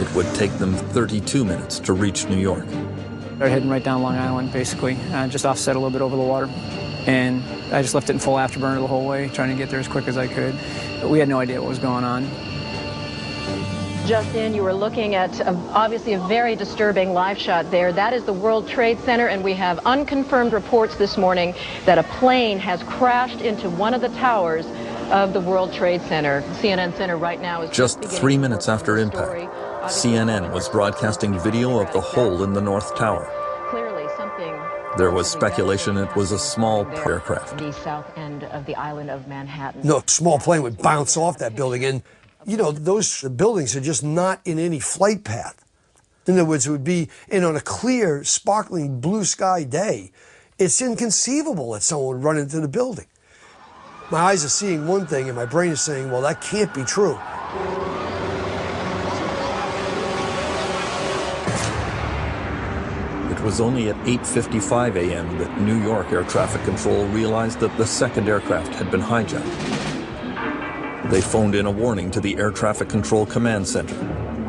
It would take them 32 minutes to reach New York. They're heading right down Long Island, basically, just offset a little bit over the water. And I just left it in full afterburner the whole way, trying to get there as quick as I could. But we had no idea what was going on. Just in, you were looking at obviously a very disturbing live shot there. That is the World Trade Center, and we have unconfirmed reports this morning that a plane has crashed into one of the towers of the World Trade Center. CNN Center right now is just 3 minutes after impact. CNN was broadcasting video of the hole in the North Tower. Clearly something. There was speculation it was a small aircraft. The south end of the island of Manhattan. No small plane would bounce off that building, and you know, those buildings are just not in any flight path. In other words, it would be on a clear, sparkling blue sky day. It's inconceivable that someone would run into the building. My eyes are seeing one thing and my brain is saying, well, that can't be true. It was only at 8:55 a.m. that New York Air Traffic Control realized that the second aircraft had been hijacked. They phoned in a warning to the Air Traffic Control Command Center.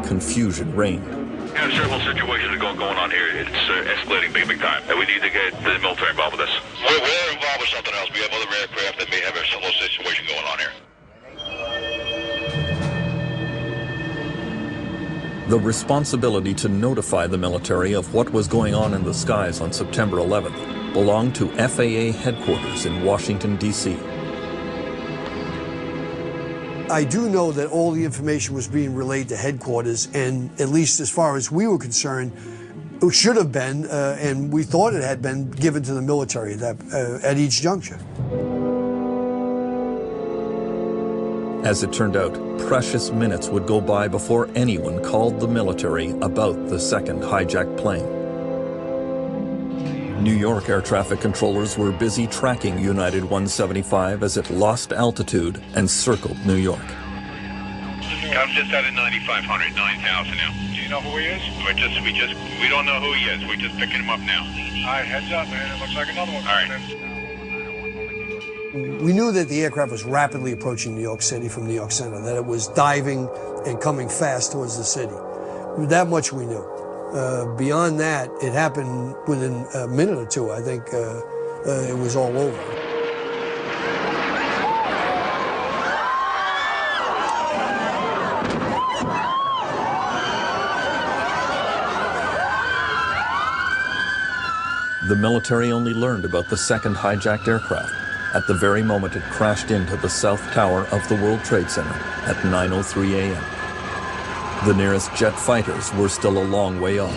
Confusion reigned. We have several situations going on here. It's escalating big time. And we need to get the military involved with this. We're involved with something else. We have other aircraft that may have a similar situation going on here. The responsibility to notify the military of what was going on in the skies on September 11th belonged to FAA headquarters in Washington, D.C. I do know that all the information was being relayed to headquarters, and at least as far as we were concerned, it should have been, and we thought it had been, given to the military at each juncture. As it turned out, precious minutes would go by before anyone called the military about the second hijacked plane. New York air traffic controllers were busy tracking United 175 as it lost altitude and circled New York. I'm just out of 9,500, 9,000 now. Do you know who he is? We don't know who he is. We're just picking him up now. All right, heads up, man. It looks like another one. All right. We knew that the aircraft was rapidly approaching New York City from New York Center, that it was diving and coming fast towards the city. That much we knew. Beyond that, it happened within a minute or two. I think it was all over. The military only learned about the second hijacked aircraft at the very moment it crashed into the south tower of the World Trade Center at 9:03 a.m. The nearest jet fighters were still a long way off.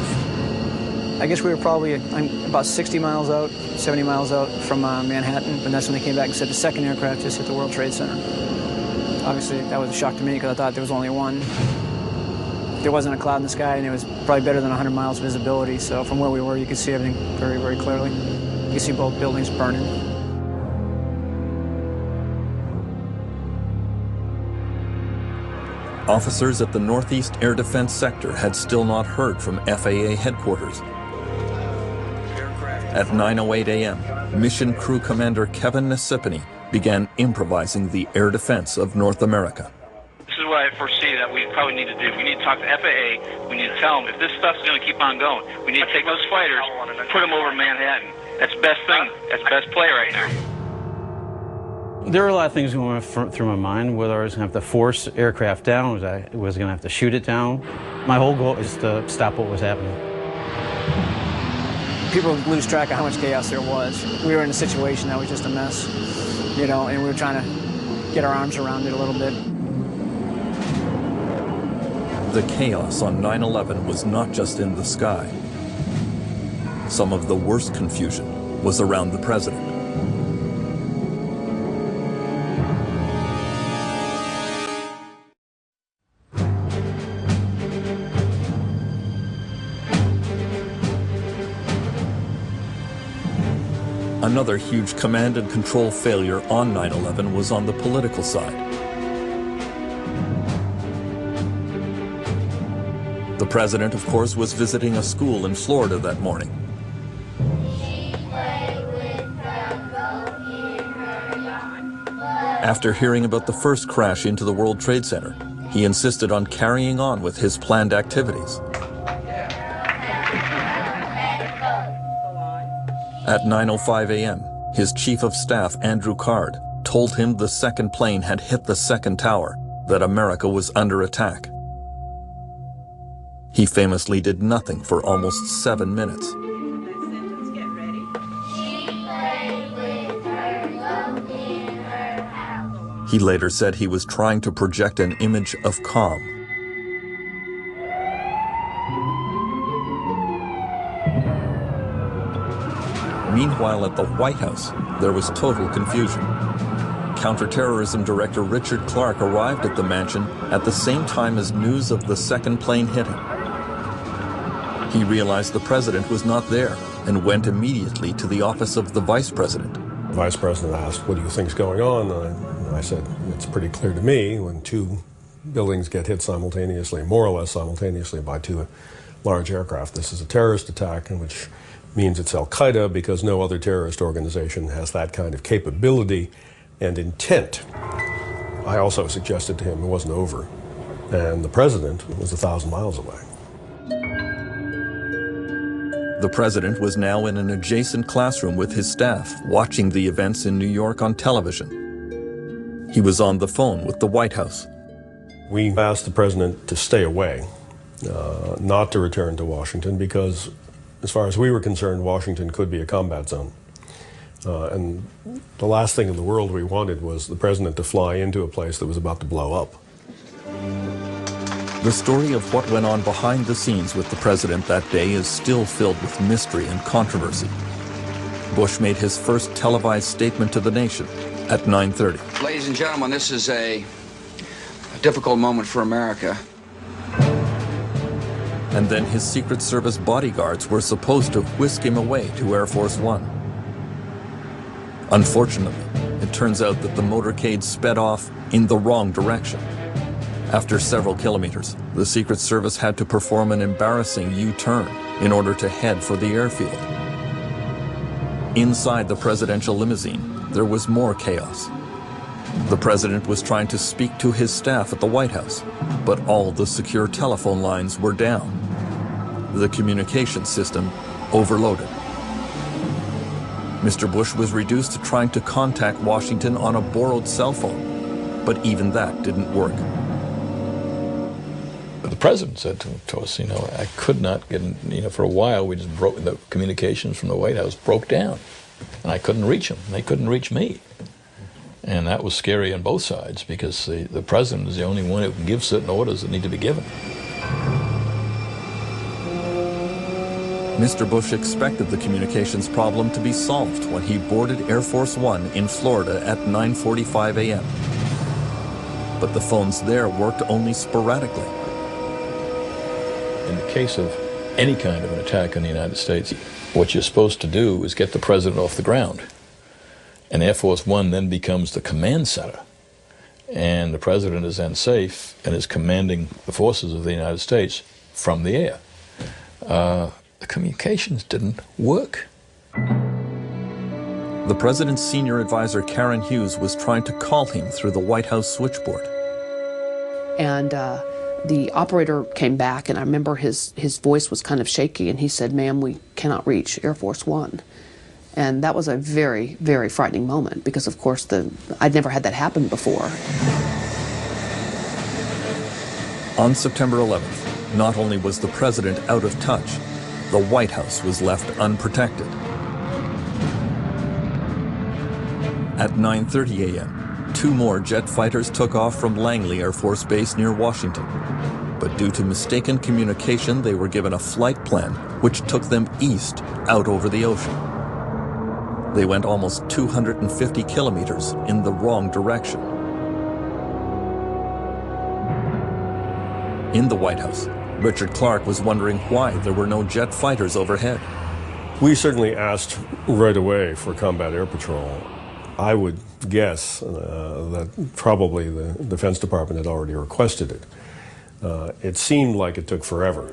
I guess we were probably about 60 miles out, 70 miles out from Manhattan, and that's when they came back and said the second aircraft just hit the World Trade Center. Obviously, that was a shock to me because I thought there was only one. There wasn't a cloud in the sky, and it was probably better than 100 miles visibility, so from where we were, you could see everything very, very clearly. You could see both buildings burning. Officers at the Northeast Air Defense Sector had still not heard from FAA headquarters. At 9:08 a.m., Mission Crew Commander Kevin Nassipany began improvising the air defense of North America. This is what I foresee that we probably need to do. We need to talk to FAA. We need to tell them if this stuff's going to keep on going, we need to take those fighters, put them over Manhattan. That's the best thing. That's the best play right now. There were a lot of things going through my mind, whether I was going to have to force aircraft down, was I going to have to shoot it down. My whole goal is to stop what was happening. People lose track of how much chaos there was. We were in a situation that was just a mess, you know, and we were trying to get our arms around it a little bit. The chaos on 9/11 was not just in the sky. Some of the worst confusion was around the president. Another huge command and control failure on 9/11 was on the political side. The president, of course, was visiting a school in Florida that morning. After hearing about the first crash into the World Trade Center, he insisted on carrying on with his planned activities. At 9:05 a.m., his chief of staff, Andrew Card, told him the second plane had hit the second tower, that America was under attack. He famously did nothing for almost 7 minutes. He later said he was trying to project an image of calm. Meanwhile, at the White House, there was total confusion. Counterterrorism Director Richard Clarke arrived at the mansion at the same time as news of the second plane hitting. He realized the president was not there and went immediately to the office of the vice president. The vice president asked, "What do you think's going on?" And I said, "It's pretty clear to me when two buildings get hit simultaneously, more or less simultaneously, by two large aircraft. This is a terrorist attack, in which means it's Al-Qaeda, because no other terrorist organization has that kind of capability and intent." I also suggested to him it wasn't over, and the president was 1,000 miles away. The president was now in an adjacent classroom with his staff, watching the events in New York on television. He was on the phone with the White House. We asked the president to stay away, not to return to Washington, because as far as we were concerned, Washington could be a combat zone. And the last thing in the world we wanted was the president to fly into a place that was about to blow up. The story of what went on behind the scenes with the president that day is still filled with mystery and controversy. Bush made his first televised statement to the nation at 9:30. Ladies and gentlemen, this is a difficult moment for America. And then his Secret Service bodyguards were supposed to whisk him away to Air Force One. Unfortunately, it turns out that the motorcade sped off in the wrong direction. After several kilometers, the Secret Service had to perform an embarrassing U-turn in order to head for the airfield. Inside the presidential limousine, there was more chaos. The president was trying to speak to his staff at the White House, but all the secure telephone lines were down. The communication system overloaded. Mr. Bush was reduced to trying to contact Washington on a borrowed cell phone, but even that didn't work. But the president said to us, I could not get, for a while we just broke, the communications from the White House broke down. And I couldn't reach them. They couldn't reach me. And that was scary on both sides because the president is the only one who can give certain orders that need to be given. Mr. Bush expected the communications problem to be solved when he boarded Air Force One in Florida at 9:45 a.m. But the phones there worked only sporadically. In the case of any kind of an attack on the United States, what you're supposed to do is get the president off the ground. And Air Force One then becomes the command center. And the president is then safe and is commanding the forces of the United States from the air. The communications didn't work. The president's senior advisor, Karen Hughes, was trying to call him through the White House switchboard. And the operator came back, and I remember his voice was kind of shaky, and he said, "Ma'am, we cannot reach Air Force One." And that was a very, very frightening moment because, of course, I'd never had that happen before. On September 11th, not only was the president out of touch, the White House was left unprotected. At 9:30 a.m., 2 more jet fighters took off from Langley Air Force Base near Washington. But due to mistaken communication, they were given a flight plan which took them east out over the ocean. They went almost 250 kilometers in the wrong direction. In the White House, Richard Clark was wondering why there were no jet fighters overhead. We certainly asked right away for combat air patrol. I would guess that probably the Defense Department had already requested it. It seemed like it took forever.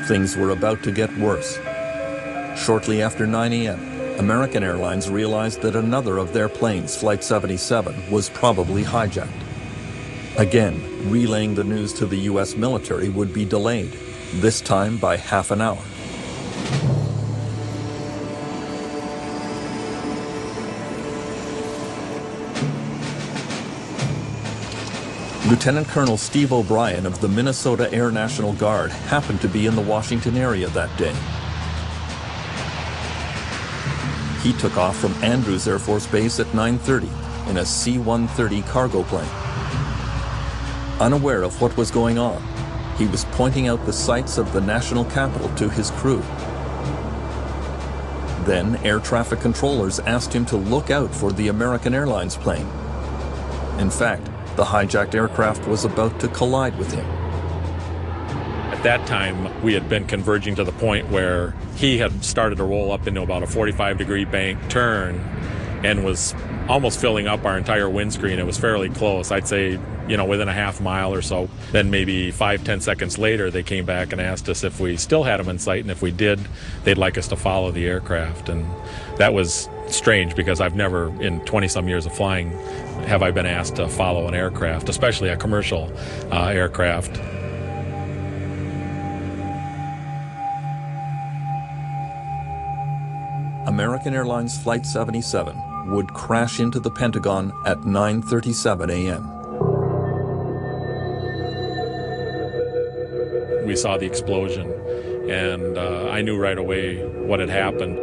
Things were about to get worse. Shortly after 9 a.m., American Airlines realized that another of their planes, Flight 77, was probably hijacked. Again, relaying the news to the U.S. military would be delayed, this time by half an hour. Lieutenant Colonel Steve O'Brien of the Minnesota Air National Guard happened to be in the Washington area that day. He took off from Andrews Air Force Base at 9:30 in a C-130 cargo plane. Unaware of what was going on, he was pointing out the sights of the national capital to his crew. Then air traffic controllers asked him to look out for the American Airlines plane. In fact, the hijacked aircraft was about to collide with him. At that time, we had been converging to the point where he had started to roll up into about a 45-degree bank turn and was almost filling up our entire windscreen. It was fairly close. I'd say, within a half mile or so. Then maybe 5-10 seconds later, they came back and asked us if we still had them in sight, and if we did, they'd like us to follow the aircraft. And that was strange because I've never, in 20-some years of flying, have I been asked to follow an aircraft, especially a commercial aircraft. American Airlines Flight 77 would crash into the Pentagon at 9:37 a.m. We saw the explosion, and I knew right away what had happened.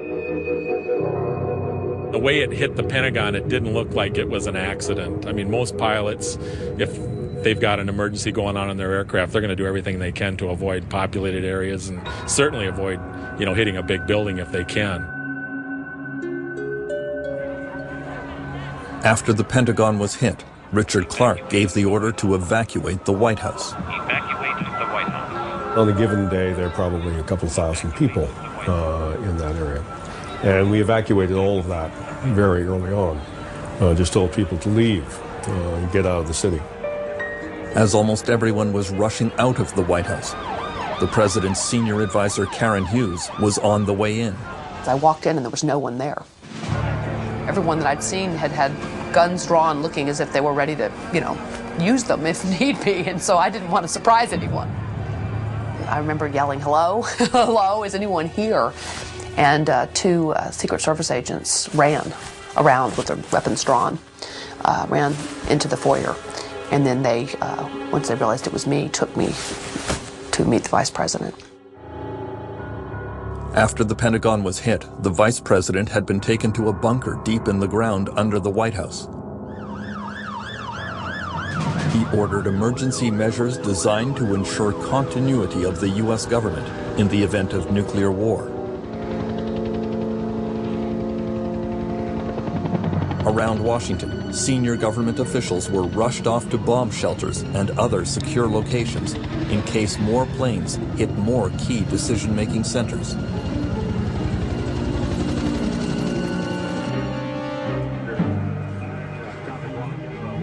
The way it hit the Pentagon, it didn't look like it was an accident. I mean, most pilots, if they've got an emergency going on in their aircraft, they're going to do everything they can to avoid populated areas and certainly avoid, hitting a big building if they can. After the Pentagon was hit, Richard Clark gave the order to evacuate the White House. Evacuate the White House. On a given day, there are probably a couple thousand people in that area. And we evacuated all of that very early on. Just told people to leave and get out of the city. As almost everyone was rushing out of the White House, the president's senior advisor, Karen Hughes, was on the way in. I walked in and there was no one there. Everyone that I'd seen had had guns drawn, looking as if they were ready to, use them if need be, and so I didn't want to surprise anyone. I remember yelling, "Hello? Hello, is anyone here?" And 2 Secret Service agents ran around with their weapons drawn, ran into the foyer. And then they, once they realized it was me, took me to meet the vice president. After the Pentagon was hit, the vice president had been taken to a bunker deep in the ground under the White House. He ordered emergency measures designed to ensure continuity of the U.S. government in the event of nuclear war. Around Washington, senior government officials were rushed off to bomb shelters and other secure locations in case more planes hit more key decision-making centers.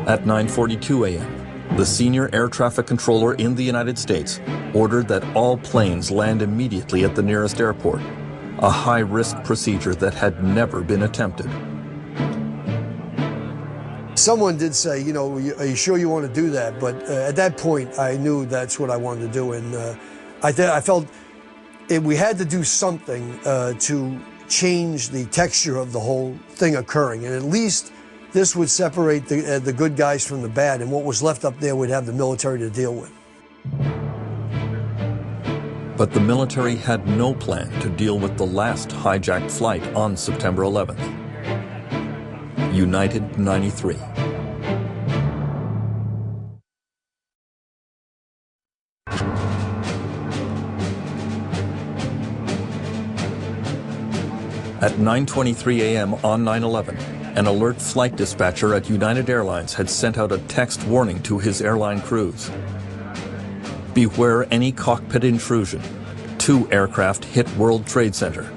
At 9:42 a.m., the senior air traffic controller in the United States ordered that all planes land immediately at the nearest airport, a high-risk procedure that had never been attempted. Someone did say, you know, are you sure you want to do that? But at that point, I knew that's what I wanted to do. And I felt we had to do something to change the texture of the whole thing occurring. And at least this would separate the good guys from the bad. And what was left up there would have the military to deal with. But the military had no plan to deal with the last hijacked flight on September 11th. United 93. At 9:23 a.m. on 9/11, an alert flight dispatcher at United Airlines had sent out a text warning to his airline crews. Beware any cockpit intrusion. 2 aircraft hit World Trade Center.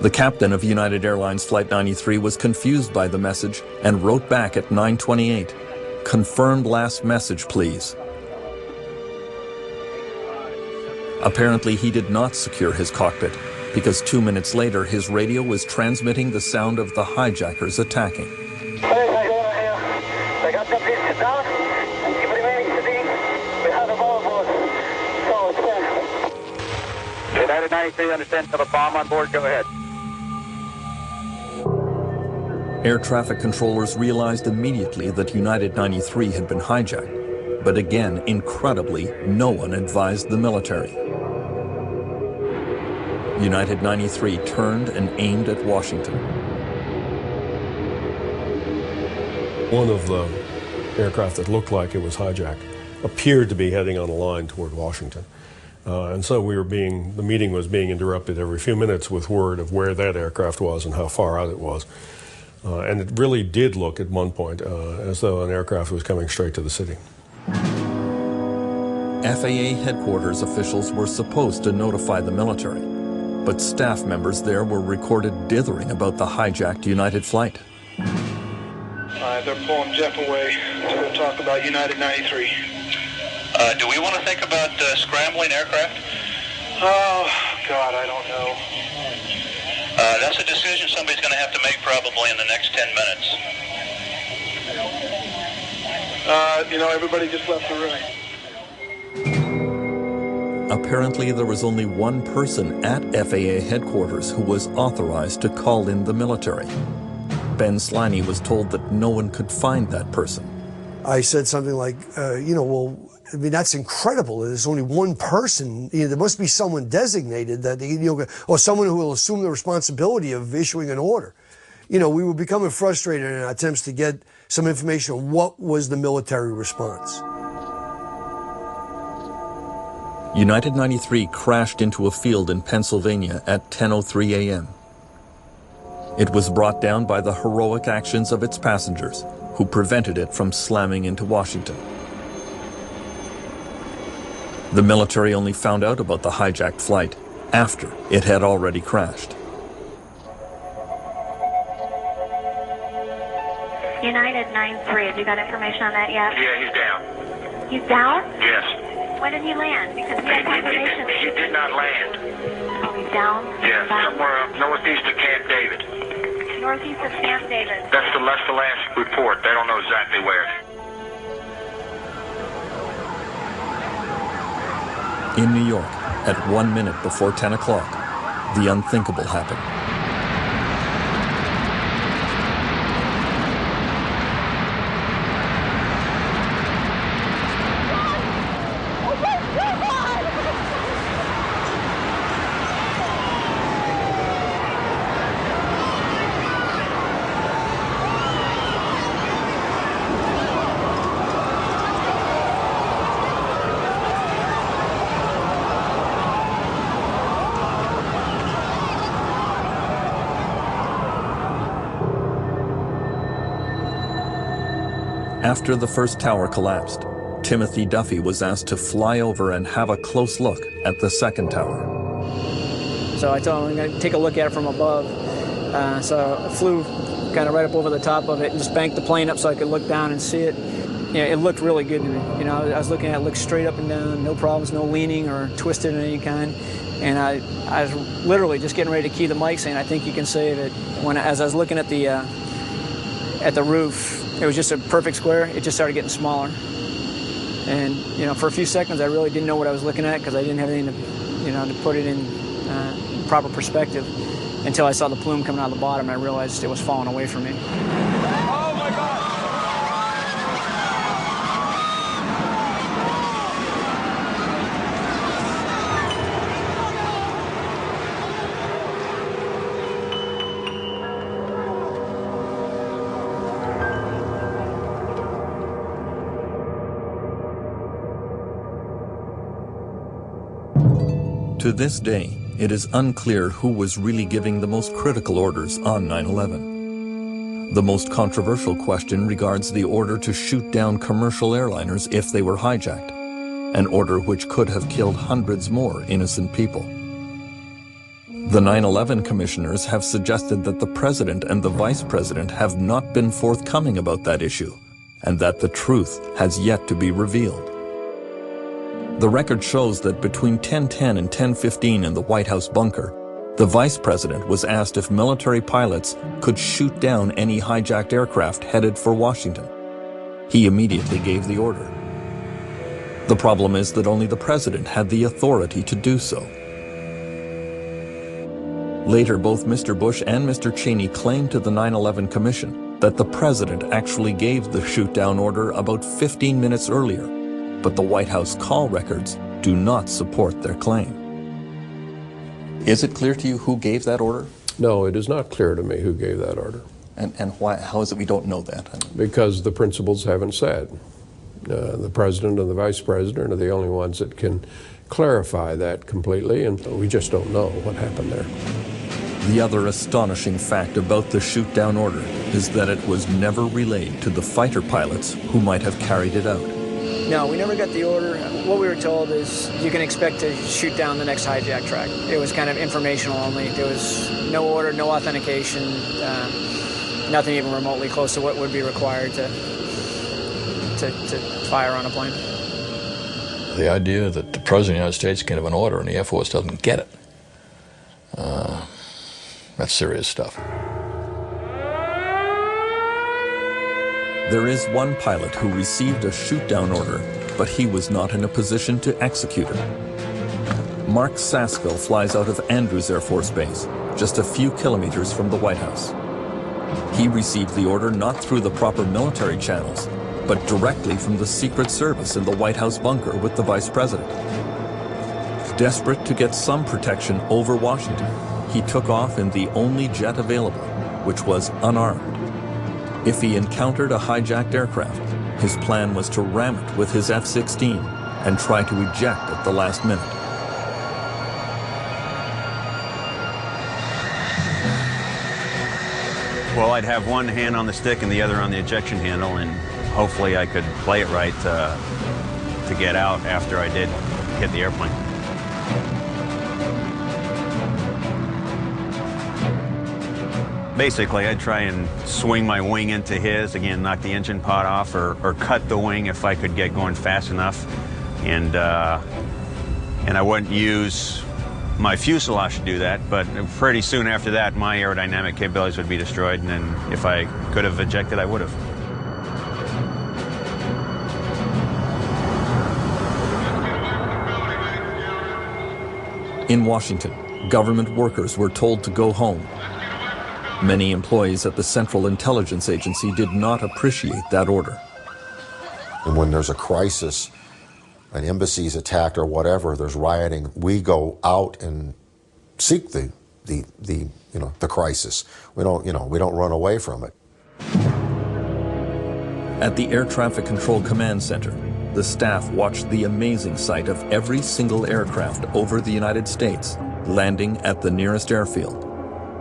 The captain of United Airlines Flight 93 was confused by the message and wrote back at 9:28, "Confirmed last message, please." Apparently, he did not secure his cockpit, because 2 minutes later, his radio was transmitting the sound of the hijackers attacking. United 93, understand, have a bomb on board, go ahead. Air traffic controllers realized immediately that United 93 had been hijacked, but again, incredibly, no one advised the military. United 93 turned and aimed at Washington. One of the aircraft that looked like it was hijacked appeared to be heading on a line toward Washington. And so the meeting was being interrupted every few minutes with word of where that aircraft was and how far out it was. And it really did look at one point as though an aircraft was coming straight to the city. FAA headquarters officials were supposed to notify the military, but staff members there were recorded dithering about the hijacked United flight. They're pulling Jeff away to go talk about United 93. Do we want to think about scrambling aircraft? Oh, God, I don't know. That's a decision somebody's going to have to make probably in the next 10 minutes. Everybody just left the room. Apparently, there was only one person at FAA headquarters who was authorized to call in the military. Ben Sliney was told that no one could find that person. I said something like, that's incredible. There's only one person. There must be someone designated that, or someone who will assume the responsibility of issuing an order. We were becoming frustrated in our attempts to get some information on what was the military response. United 93 crashed into a field in Pennsylvania at 10:03 a.m. It was brought down by the heroic actions of its passengers, who prevented it from slamming into Washington. The military only found out about the hijacked flight after it had already crashed. United 93, have you got information on that yet? Yeah, he's down. He's down? Yes. When did he land? Because we had confirmation. He did not land. Oh, he's down? Yeah, somewhere up northeast of Camp David. Northeast of Camp David. That's the last report. They don't know exactly where. In New York, at 1 minute before 10 o'clock, the unthinkable happened. After the first tower collapsed, Timothy Duffy was asked to fly over and have a close look at the second tower. So I told him I'm going to take a look at it from above. So I flew kind of right up over the top of it and just banked the plane up so I could look down and see it. It looked really good to me. I was looking at it, looked straight up and down, no problems, no leaning or twisted of any kind. And I was literally just getting ready to key the mic saying, I think you can save it. As I was looking at the roof, it was just a perfect square. It just started getting smaller. And, for a few seconds, I really didn't know what I was looking at because I didn't have anything to put it in proper perspective until I saw the plume coming out of the bottom and I realized it was falling away from me. Oh my God! To this day, it is unclear who was really giving the most critical orders on 9/11. The most controversial question regards the order to shoot down commercial airliners if they were hijacked, an order which could have killed hundreds more innocent people. The 9/11 commissioners have suggested that the president and the vice president have not been forthcoming about that issue, and that the truth has yet to be revealed. The record shows that between 10:10 and 10:15 in the White House bunker, the vice president was asked if military pilots could shoot down any hijacked aircraft headed for Washington. He immediately gave the order. The problem is that only the president had the authority to do so. Later, both Mr. Bush and Mr. Cheney claimed to the 9/11 Commission that the president actually gave the shoot-down order about 15 minutes earlier, but the White House call records do not support their claim. Is it clear to you who gave that order? No, it is not clear to me who gave that order. And why? How is it we don't know that? Because the principals haven't said. The president and the vice president are the only ones that can clarify that completely, and we just don't know what happened there. The other astonishing fact about the shoot-down order is that it was never relayed to the fighter pilots who might have carried it out. No, we never got the order. What we were told is you can expect to shoot down the next hijack track. It was kind of informational only. There was no order, no authentication, nothing even remotely close to what would be required to fire on a plane. The idea that the President of the United States can have an order and the Air Force doesn't get it, that's serious stuff. There is one pilot who received a shoot-down order, but he was not in a position to execute it. Mark Saskill flies out of Andrews Air Force Base, just a few kilometers from the White House. He received the order not through the proper military channels, but directly from the Secret Service in the White House bunker with the Vice President. Desperate to get some protection over Washington, he took off in the only jet available, which was unarmed. If he encountered a hijacked aircraft, his plan was to ram it with his F-16 and try to eject at the last minute. Well, I'd have one hand on the stick and the other on the ejection handle, and hopefully I could play it right to get out after I did hit the airplane. Basically, I'd try and swing my wing into his, again, knock the engine pod off, or cut the wing if I could get going fast enough. And I wouldn't use my fuselage to do that, but pretty soon after that, my aerodynamic capabilities would be destroyed, and then if I could have ejected, I would have. In Washington, government workers were told to go home. Many employees at the Central Intelligence Agency did not appreciate that order. And when there's a crisis, an embassy is attacked or whatever, there's rioting, we go out and seek the crisis. We don't run away from it. At the Air Traffic Control Command Center, the staff watched the amazing sight of every single aircraft over the United States landing at the nearest airfield,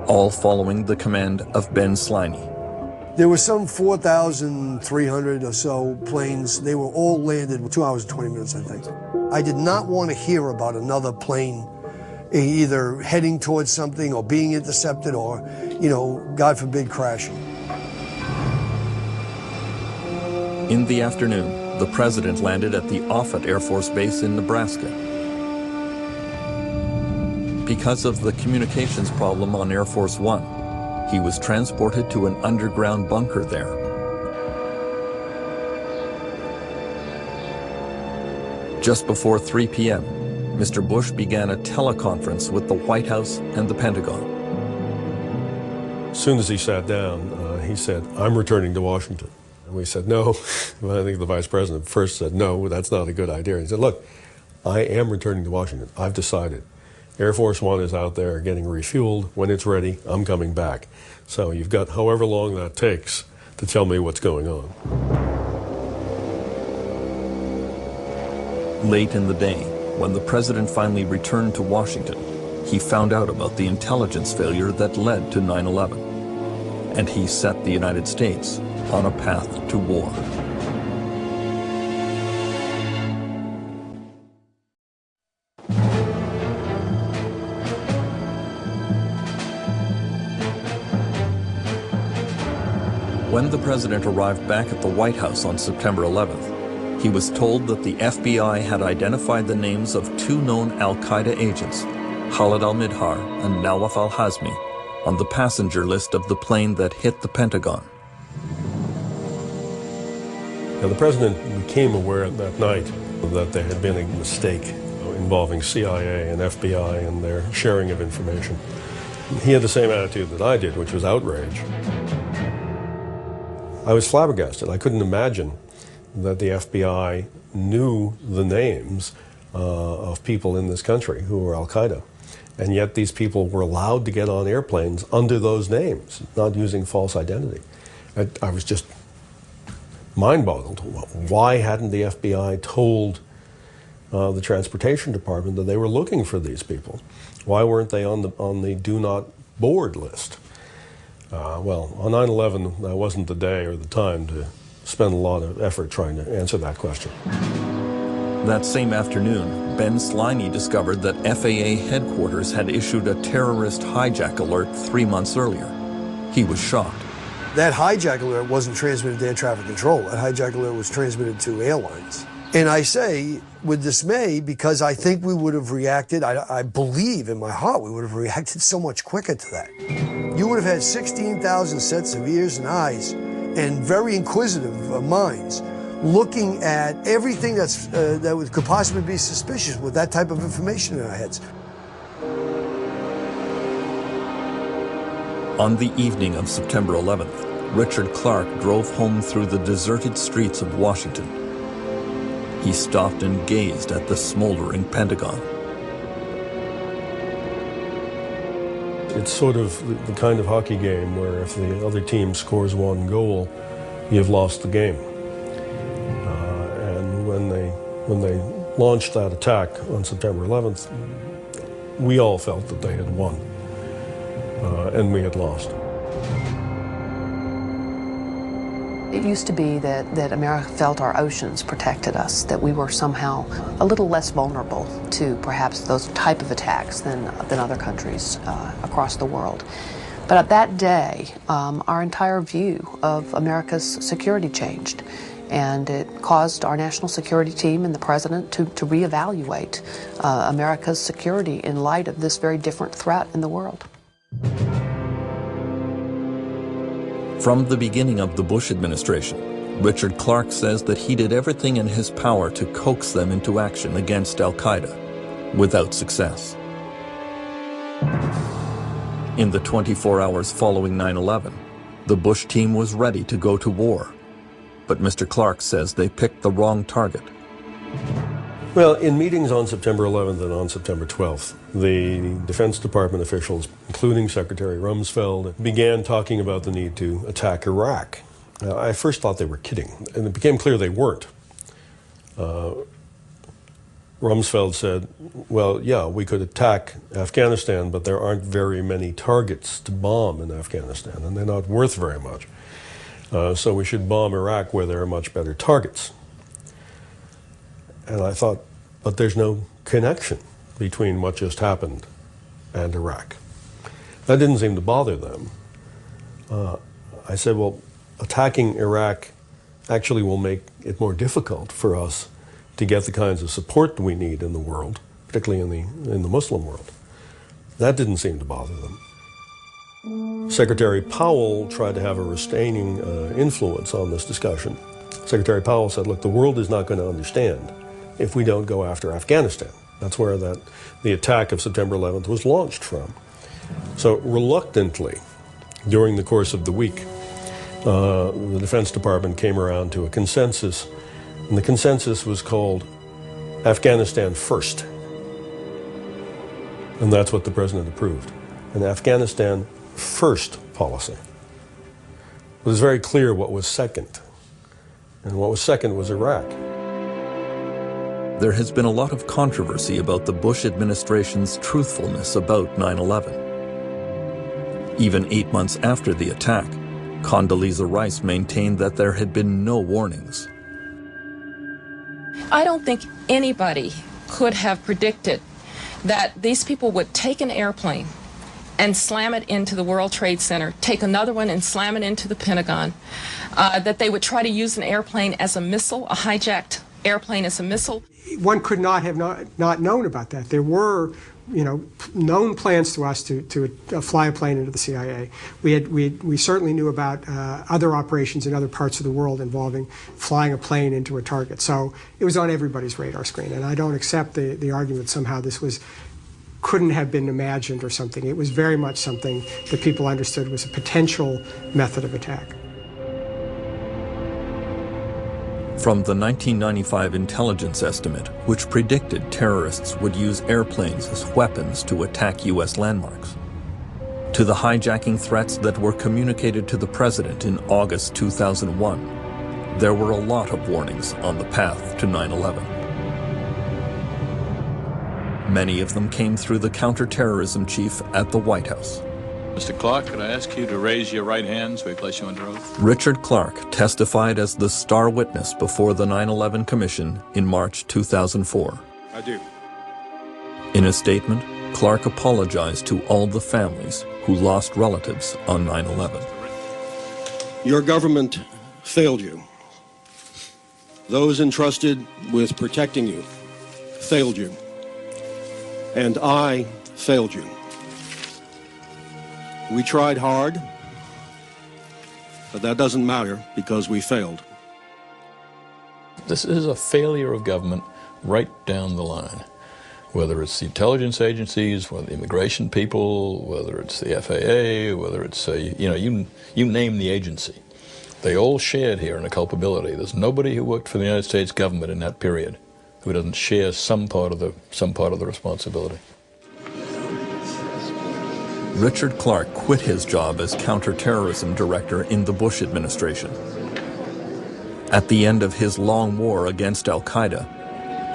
all following the command of Ben Sliney. There were some 4,300 or so planes. They were all landed with 2 hours and 20 minutes, I think. I did not want to hear about another plane either heading towards something or being intercepted or, God forbid, crashing. In the afternoon, the president landed at the Offutt Air Force Base in Nebraska. Because of the communications problem on Air Force One, he was transported to an underground bunker there. Just before 3 p.m., Mr. Bush began a teleconference with the White House and the Pentagon. As soon as he sat down, he said, "I'm returning to Washington." And we said, "No." Well, I think the vice president first said, "No, that's not a good idea." He said, "Look, I am returning to Washington. I've decided. Air Force One is out there getting refueled. When it's ready, I'm coming back. So you've got however long that takes to tell me what's going on." Late in the day, when the president finally returned to Washington, he found out about the intelligence failure that led to 9/11, and he set the United States on a path to war. When the president arrived back at the White House on September 11th, he was told that the FBI had identified the names of 2 known al-Qaeda agents, Khalid al-Midhar and Nawaf al-Hazmi, on the passenger list of the plane that hit the Pentagon. Now, the president became aware that night that there had been a mistake involving CIA and FBI and their sharing of information. He had the same attitude that I did, which was outrage. I was flabbergasted. I couldn't imagine that the FBI knew the names of people in this country who were al-Qaeda. And yet these people were allowed to get on airplanes under those names, not using false identity. I was just mind-boggled. Why hadn't the FBI told the Transportation Department that they were looking for these people? Why weren't they on the do not board list? Well, on 9/11, that wasn't the day or the time to spend a lot of effort trying to answer that question. That same afternoon, Ben Sliney discovered that FAA headquarters had issued a terrorist hijack alert 3 months earlier. He was shocked. That hijack alert wasn't transmitted to air traffic control. That hijack alert was transmitted to airlines. And I say with dismay because I think we would have reacted, I believe in my heart we would have reacted so much quicker to that. You would have had 16,000 sets of ears and eyes and very inquisitive minds looking at everything that could possibly be suspicious with that type of information in our heads. On the evening of September 11th, Richard Clark drove home through the deserted streets of Washington. He stopped and gazed at the smoldering Pentagon. It's sort of the kind of hockey game where if the other team scores 1 goal, you've lost the game. And when they launched that attack on September 11th, we all felt that they had won, and we had lost. It used to be that America felt our oceans protected us, that we were somehow a little less vulnerable to perhaps those type of attacks than other countries across the world. But at that day, our entire view of America's security changed, and it caused our national security team and the president to reevaluate America's security in light of this very different threat in the world. From the beginning of the Bush administration, Richard Clark says that he did everything in his power to coax them into action against al-Qaeda, without success. In the 24 hours following 9/11, the Bush team was ready to go to war, but Mr. Clark says they picked the wrong target. Well, in meetings on September 11th and on September 12th, the Defense Department officials, including Secretary Rumsfeld, began talking about the need to attack Iraq. I first thought they were kidding, and it became clear they weren't. Rumsfeld said, well, yeah, we could attack Afghanistan, but there aren't very many targets to bomb in Afghanistan, and they're not worth very much. So we should bomb Iraq where there are much better targets. And I thought, but there's no connection between what just happened and Iraq. That didn't seem to bother them. I said, well, attacking Iraq actually will make it more difficult for us to get the kinds of support we need in the world, particularly in the Muslim world. That didn't seem to bother them. Secretary Powell tried to have a restraining influence on this discussion. Secretary Powell said, look, the world is not going to understand if we don't go after Afghanistan. That's where the attack of September 11th was launched from. So reluctantly, during the course of the week, the Defense Department came around to a consensus, and the consensus was called Afghanistan First. And that's what the President approved, an Afghanistan First policy. It was very clear what was second, and what was second was Iraq. There has been a lot of controversy about the Bush administration's truthfulness about 9/11. Even 8 months after the attack, Condoleezza Rice maintained that there had been no warnings. I don't think anybody could have predicted that these people would take an airplane and slam it into the World Trade Center, take another one and slam it into the Pentagon, that they would try to use an airplane as a missile, a hijacked airplane as a missile. One could not have not known about that. There were, known plans to us to fly a plane into the CIA. We certainly knew about other operations in other parts of the world involving flying a plane into a target. So it was on everybody's radar screen, and I don't accept the argument somehow this couldn't have been imagined or something. It was very much something that people understood was a potential method of attack. From the 1995 intelligence estimate, which predicted terrorists would use airplanes as weapons to attack U.S. landmarks, to the hijacking threats that were communicated to the President in August 2001, there were a lot of warnings on the path to 9/11. Many of them came through the counterterrorism chief at the White House. Mr. Clark, could I ask you to raise your right hand so we place you under oath? Richard Clark testified as the star witness before the 9/11 Commission in March 2004. I do. In a statement, Clark apologized to all the families who lost relatives on 9/11. Your government failed you. Those entrusted with protecting you failed you. And I failed you. We tried hard, but that doesn't matter because we failed. This is a failure of government right down the line. Whether it's the intelligence agencies, whether the immigration people, whether it's the FAA, whether it's, you name the agency. They all shared here in a culpability. There's nobody who worked for the United States government in that period who doesn't share some part of the responsibility. Richard Clark quit his job as counterterrorism director in the Bush administration. At the end of his long war against al-Qaeda,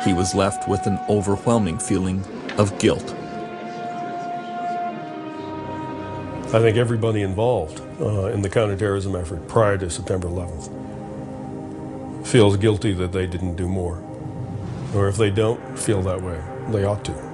he was left with an overwhelming feeling of guilt. I think everybody involved in the counterterrorism effort prior to September 11th feels guilty that they didn't do more. Or if they don't feel that way, they ought to.